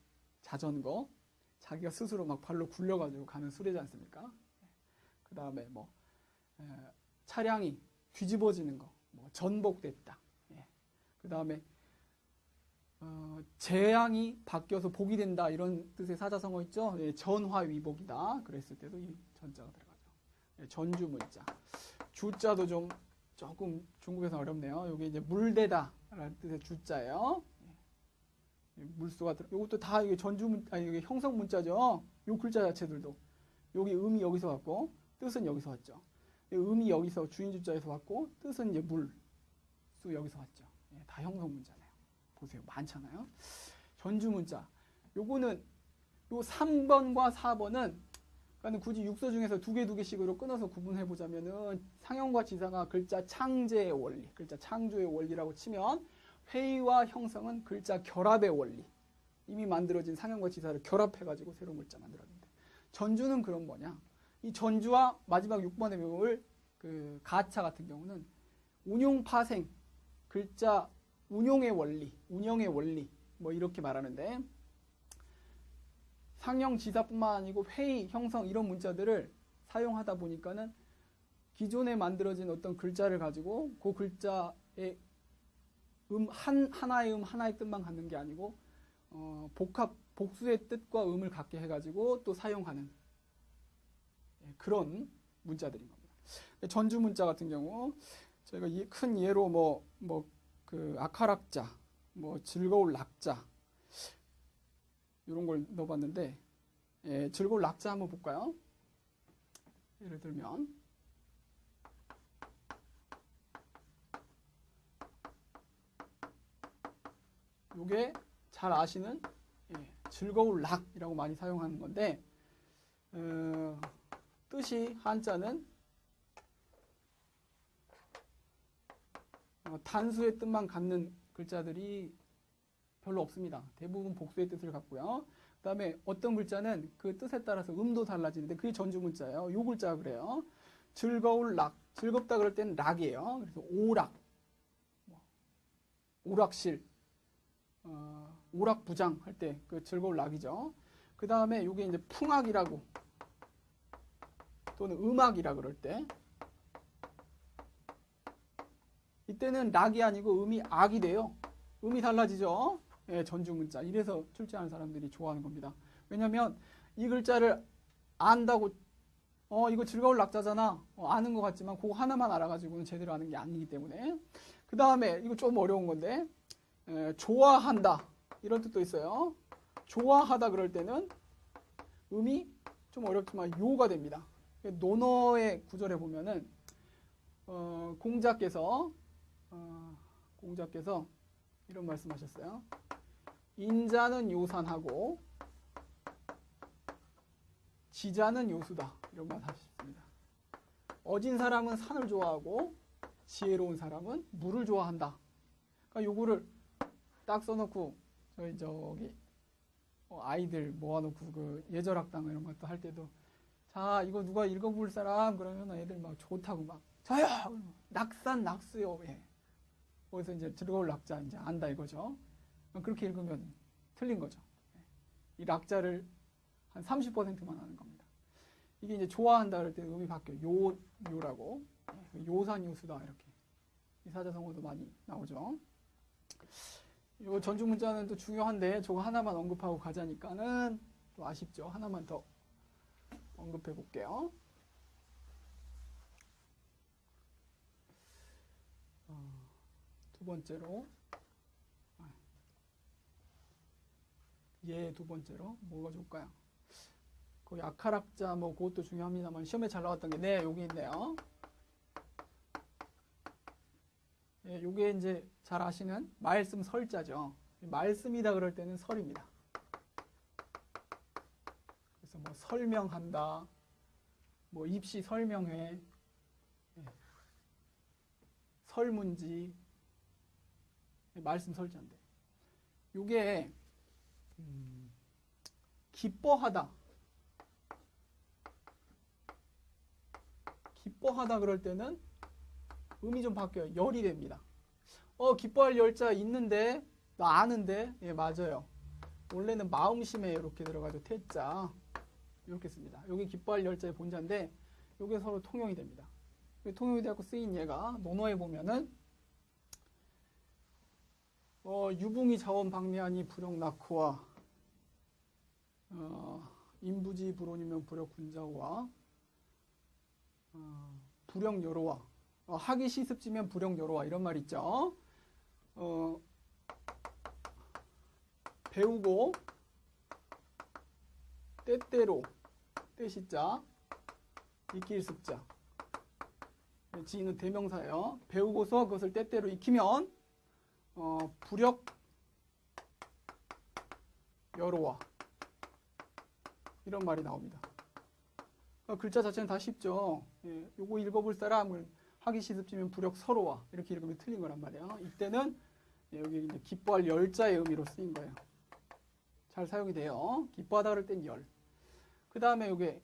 S1: 자기가 스스로 막 발로 굴려가지고 가는 수레지 않습니까? 그 다음에 뭐 차량이 뒤집어지는 거, 뭐 전복됐다. 그 다음에 재앙이 바뀌어서 복이 된다 이런 뜻의 사자성어 있죠. 전화위복이다. 그랬을 때도 이 전자가 들어가죠. 전주 문자. 주자도 좀 조금 중국에서 어렵네요. 여기 이제 물대다 라는 뜻의 주자예요. 물수가 이것도 다 이게 이게 형성 문자죠. 요 글자 자체들도 여기 음이 여기서 왔고 뜻은 여기서 왔죠. 음이 여기서 주인 주자에서 왔고 뜻은 이제 물수 여기서 왔죠. 다 형성 문자네요. 보세요, 많잖아요. 전주 문자. 요거는 요 3번과 4번은 그러니까 굳이 육서 중에서 두 개씩으로 끊어서 구분해 보자면은 상형과 지사가 글자 창제의 원리, 글자 창조의 원리라고 치면 회의와 형성은 글자 결합의 원리. 이미 만들어진 상형과 지사를 결합해가지고 새로운 글자 만들었는데 전주는 그럼 뭐냐? 이 전주와 마지막 6번에 배울 그 가차 같은 경우는 운용 파생, 글자 운용의 원리 뭐 이렇게 말하는데 상형 지사뿐만 아니고 회의, 형성 이런 문자들을 사용하다 보니까는 기존에 만들어진 어떤 글자를 가지고 그 글자의 하나의 뜻만 갖는 게 아니고 복수의 뜻과 음을 갖게 해가지고 또 사용하는 그런 문자들인 겁니다. 전주 문자 같은 경우 저희가 큰 예로 그 아카락자, 뭐 즐거울 낙자 이런 걸 넣어봤는데 즐거울 낙자 한번 볼까요? 예를 들면 요게 잘 아시는 즐거울 낙이라고 많이 사용하는 건데 뜻이 한자는 단수의 뜻만 갖는 글자들이 별로 없습니다. 대부분 복수의 뜻을 갖고요. 그 다음에 어떤 글자는 그 뜻에 따라서 음도 달라지는데 그게 전주 문자예요. 요 글자가 그래요. 즐거울 락. 즐겁다 그럴 때는 락이에요. 그래서 오락, 오락실, 오락부장 할 때 그 즐거울 락이죠. 그 다음에 요게 이제 풍악이라고 또는 음악이라 그럴 때 이때는 락이 아니고 음이 악이 돼요. 음이 달라지죠. 전주 문자. 이래서 출제하는 사람들이 좋아하는 겁니다. 왜냐하면 이 글자를 안다고 이거 즐거울 낙자잖아. 아는 것 같지만 그거 하나만 알아가지고는 제대로 아는 게 아니기 때문에. 그 다음에 이거 좀 어려운 건데 좋아한다 이런 뜻도 있어요. 좋아하다 그럴 때는 음이 좀 어렵지만 요가 됩니다. 논어의 구절에 보면은 공자께서 이런 말씀하셨어요. 인자는 요산하고 지자는 요수다. 이런 말 하셨습니다. 어진 사람은 산을 좋아하고 지혜로운 사람은 물을 좋아한다. 그러니까 요거를 딱 써놓고 저기 아이들 모아놓고 그 예절학당 이런 것도 할 때도 자 이거 누가 읽어볼 사람 그러면 애들 막 좋다고 막 저요 낙산 낙수요. 거기서 이제 즐거울 낙자 이제 안다 이거죠. 그렇게 읽으면 틀린 거죠. 이 낙자를 한 30%만 하는 겁니다. 이게 이제 좋아한다 그럴 때 음이 바뀌어요. 요라고. 요산 요수다 이렇게. 이 사자성어도 많이 나오죠. 요 전주 문자는 또 중요한데 저거 하나만 언급하고 가자니까는 또 아쉽죠. 하나만 더 언급해 볼게요. 두 번째로 두 번째로 뭐가 좋을까요? 거기 아카락자 뭐 그것도 중요합니다만 시험에 잘 나왔던 게 여기 있네요. 요게 이제 잘 아시는 말씀 설자죠. 말씀이다 그럴 때는 설입니다. 설명한다, 뭐 입시 설명회, 예, 설문지, 말씀 설자인데, 요게 기뻐하다. 기뻐하다 그럴 때는 의미 좀 바뀌어요. 열이 됩니다. 기뻐할 열자 있는데, 나 아는데, 예, 맞아요. 원래는 마음심에 이렇게 들어가죠. 태자. 이렇게 씁니다. 여기 기뻐할 열자의 본자인데, 요게 서로 통용이 됩니다. 통용이 되고 쓰인 얘가, 논어에 보면은, 유붕이 자원 방례하니 불역 낙후와, 인부지 불온이면 불역 군자와, 불역 여로와, 하기 시습지면 불역 여로와, 이런 말 있죠. 배우고, 때때로, 때시자, 익힐 습자. 지는 대명사예요. 배우고서 그것을 때때로 익히면, 불역 여로와, 이런 말이 나옵니다. 글자 자체는 다 쉽죠. 예, 요거 읽어볼 사람은 하기 시습지면 불역 서로와, 이렇게 읽으면 틀린 거란 말이에요. 이때는 여기 이제 기뻐할 열자의 의미로 쓰인 거예요. 잘 사용이 돼요. 기뻐하다 그럴 땐 열. 그 다음에 이게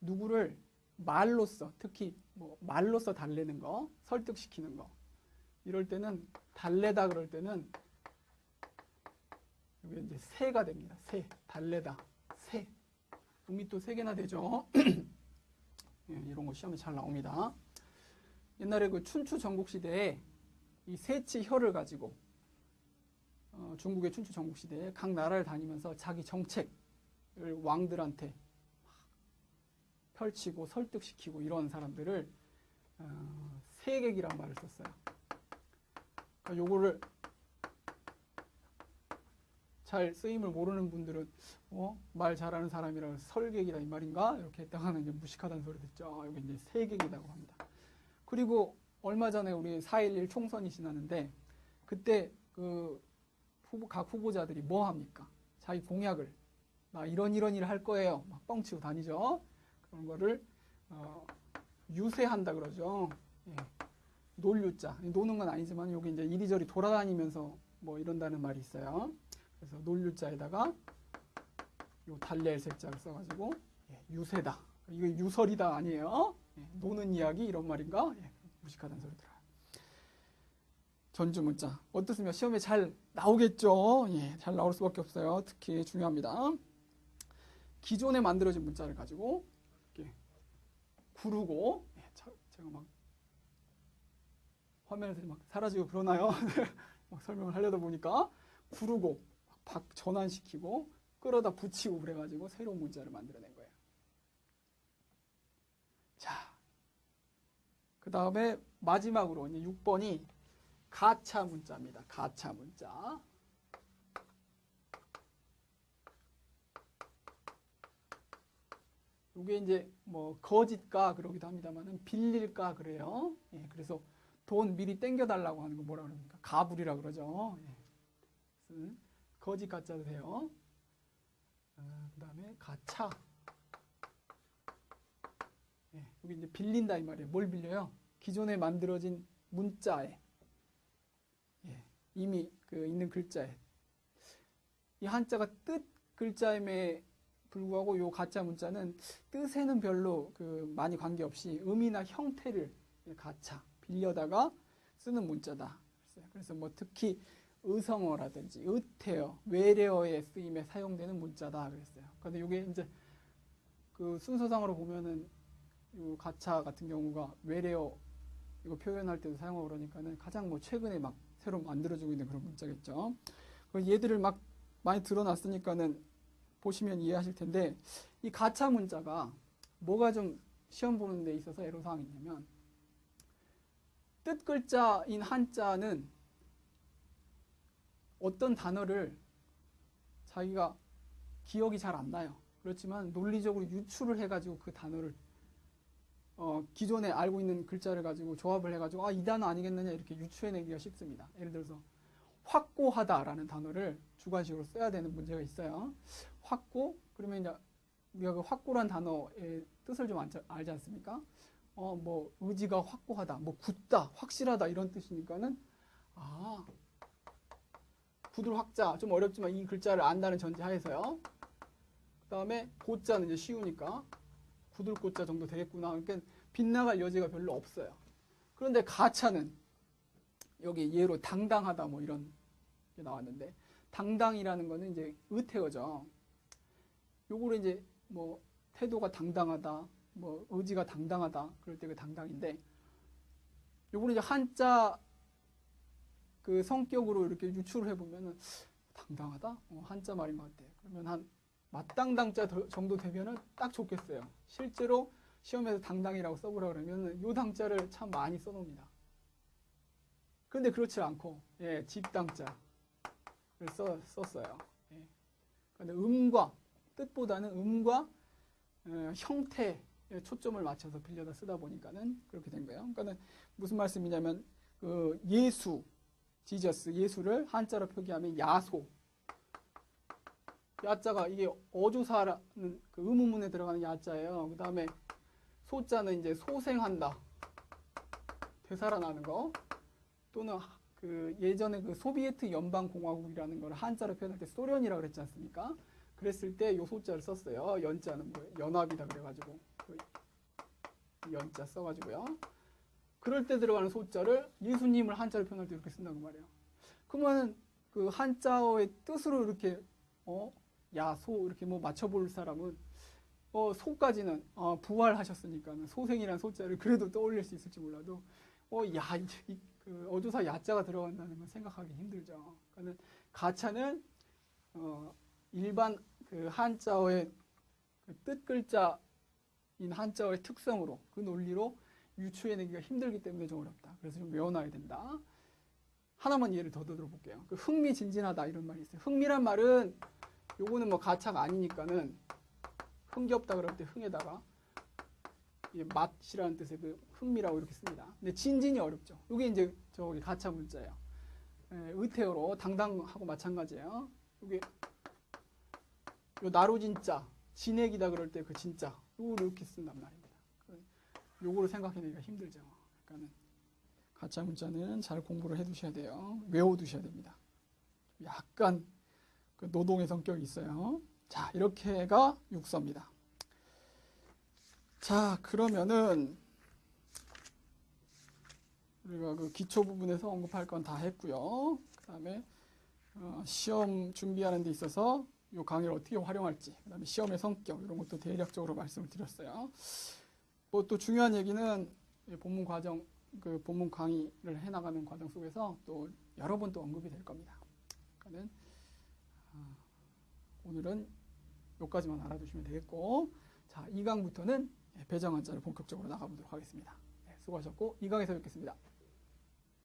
S1: 누구를 말로써, 특히 뭐 말로써 달래는 거, 설득시키는 거. 이럴 때는 달래다 그럴 때는 이게 이제 새가 됩니다. 새, 달래다, 새. 의미 또 3개나 되죠. 예, 이런 거 시험에 잘 나옵니다. 옛날에 그 춘추 전국 시대에 이 세치 혀를 가지고 중국의 춘추 전국 시대에 각 나라를 다니면서 자기 정책을 왕들한테 펼치고 설득시키고 이런 사람들을 세객이란 말을 썼어요. 그러니까 요거를 잘 쓰임을 모르는 분들은 말 잘하는 사람이라 설객이다 이 말인가? 이렇게 했다가는 이제 무식하다는 소리 듣죠. 여기 이제 세객이라고 합니다. 그리고 얼마 전에 우리 4.11 총선이 지났는데 그때 그 각 후보자들이 뭐 합니까? 자기 공약을 나 이런 일을 할 거예요. 막 뻥치고 다니죠. 그런 거를 유세한다 그러죠. 예. 놀유자. 노는 건 아니지만 여기 이제 이리저리 돌아다니면서 뭐 이런다는 말이 있어요. 그래서 놀유자에다가 요 달랠 색자를 써가지고 유세다. 이거 유설이다 아니에요? 노는 이야기 이런 말인가? 무식하다는 소리 들어요. 전주문자 어떻습니까? 시험에 잘 나오겠죠? 예, 잘 나올 수밖에 없어요. 특히 중요합니다. 기존에 만들어진 문자를 가지고 이렇게 구르고 제가 막 화면에서 막 사라지고 그러나요? 막 설명을 하려다 보니까 구르고 전환시키고 끌어다 붙이고 그래가지고 새로운 문자를 만들어낸 거예요. 자, 그 다음에 마지막으로 이제 6번이 가차 문자입니다. 가차 문자. 이게 이제 뭐 거짓가 그러기도 합니다만은 빌릴까 그래요. 예, 그래서 돈 미리 땡겨달라고 하는 거 뭐라 그럽니까? 가불이라 그러죠. 예. 거짓 가짜도 돼요. 그 다음에 가차. 예, 여기 이제 빌린다 이 말이에요. 뭘 빌려요? 기존에 만들어진 문자에 이미 그 있는 글자에 이 한자가 뜻 글자임에 불구하고 요 가짜 문자는 뜻에는 별로 그 많이 관계없이 의미나 형태를 가차 빌려다가 쓰는 문자다. 그래서 뭐 특히 의성어라든지 의태어, 외래어의 쓰임에 사용되는 문자다 그랬어요. 그런데 이게 이제 그 순서상으로 보면은 요 가차 같은 경우가 외래어 이거 표현할 때도 사용하고 그러니까는 가장 뭐 최근에 막 새로 만들어지고 있는 그런 문자겠죠. 얘들을 막 많이 드러났으니까는 보시면 이해하실 텐데 이 가차 문자가 뭐가 좀 시험 보는 데 있어서 애로사항이 있냐면 뜻 글자인 한자는 어떤 단어를 자기가 기억이 잘 안 나요. 그렇지만 논리적으로 유추를 해가지고 그 단어를 기존에 알고 있는 글자를 가지고 조합을 해가지고 이 단어 아니겠느냐 이렇게 유추해내기가 쉽습니다. 예를 들어서 확고하다라는 단어를 주관식으로 써야 되는 문제가 있어요. 확고 그러면 이제 우리가 그 확고란 단어의 뜻을 좀 알지 않습니까? 뭐 의지가 확고하다, 뭐 굳다, 확실하다 이런 뜻이니까는 굳을 확자 좀 어렵지만 이 글자를 안다는 전제하에서요. 그 다음에 고자는 이제 쉬우니까 굳을 고자 정도 되겠구나. 그러니까 빗나갈 여지가 별로 없어요. 그런데 가차는 여기 예로 당당하다 뭐 이런 게 나왔는데 당당이라는 거는 이제 의태어죠. 요거를 이제 뭐 태도가 당당하다, 뭐 의지가 당당하다 그럴 때 그 당당인데 요거를 이제 한자 그 성격으로 이렇게 유추를 해보면은 당당하다? 한자 말인 것 같아. 그러면 한 맞당당자 정도 되면은 딱 좋겠어요. 실제로 시험에서 당당이라고 써보라 그러면 요 당자를 참 많이 써놓습니다. 그런데 그렇지 않고 집당자를 썼어요. 근데 음과 뜻보다는 음과 형태에 초점을 맞춰서 빌려다 쓰다 보니까는 그렇게 된 거예요. 그러니까는 무슨 말씀이냐면 그 예수, 지저스, 예수를 한자로 표기하면 야소. 야자가 이게 어조사라는 그 의문문에 들어가는 야자예요. 그 다음에 소자는 이제 소생한다, 되살아나는 거. 또는 그 예전에 그 소비에트 연방공화국이라는 걸 한자로 표현할 때 소련이라고 그랬지 않습니까? 그랬을 때 요 소자를 썼어요. 연자는 뭐예요? 연합이다 그래가지고 그 연자 써가지고요. 그럴 때 들어가는 소자를 예수님을 한자로 표현할 때 이렇게 쓴다고 말이에요. 그러면 그 한자어의 뜻으로 이렇게 야소 이렇게 뭐 맞춰볼 사람은 소까지는 부활하셨으니까 소생이라는 소자를 그래도 떠올릴 수 있을지 몰라도 그 어조사 야자가 들어간다는 건 생각하기 힘들죠. 그러니까 가차는 일반 그 한자어의 그 뜻글자인 한자어의 특성으로 그 논리로 유추해내기가 힘들기 때문에 좀 어렵다. 그래서 좀 외워놔야 된다. 하나만 예를 더 들어볼게요. 그 흥미진진하다 이런 말이 있어요. 흥미란 말은 요거는 뭐 가차가 아니니까는 흥겹다 그럴 때 흥에다가 맛이라는 뜻의 그 흥미라고 이렇게 씁니다. 근데 진진이 어렵죠. 이게 이제 저기 가차 문자예요. 의태어로 당당하고 마찬가지예요. 이게 요 나로진자 진액이다 그럴 때 그 진짜 요거를 이렇게 쓴단 말입니다. 요거를 생각해내기가 힘들죠. 그러니까는 가차 문자는 잘 공부를 해두셔야 돼요. 외워두셔야 됩니다. 약간 그 노동의 성격이 있어요. 자, 이렇게가 육서입니다. 자, 그러면은 우리가 그 기초 부분에서 언급할 건 다 했고요. 그 다음에 시험 준비하는 데 있어서 이 강의를 어떻게 활용할지, 그 다음에 시험의 성격 이런 것도 대략적으로 말씀을 드렸어요. 뭐 또 중요한 얘기는 본문 과정, 그 본문 강의를 해나가는 과정 속에서 또 여러 번 또 언급이 될 겁니다. 그러니까는 오늘은 여기까지만 알아두시면 되겠고, 자, 2강부터는 배정한자를 본격적으로 나가보도록 하겠습니다. 수고하셨고 2강에서 뵙겠습니다.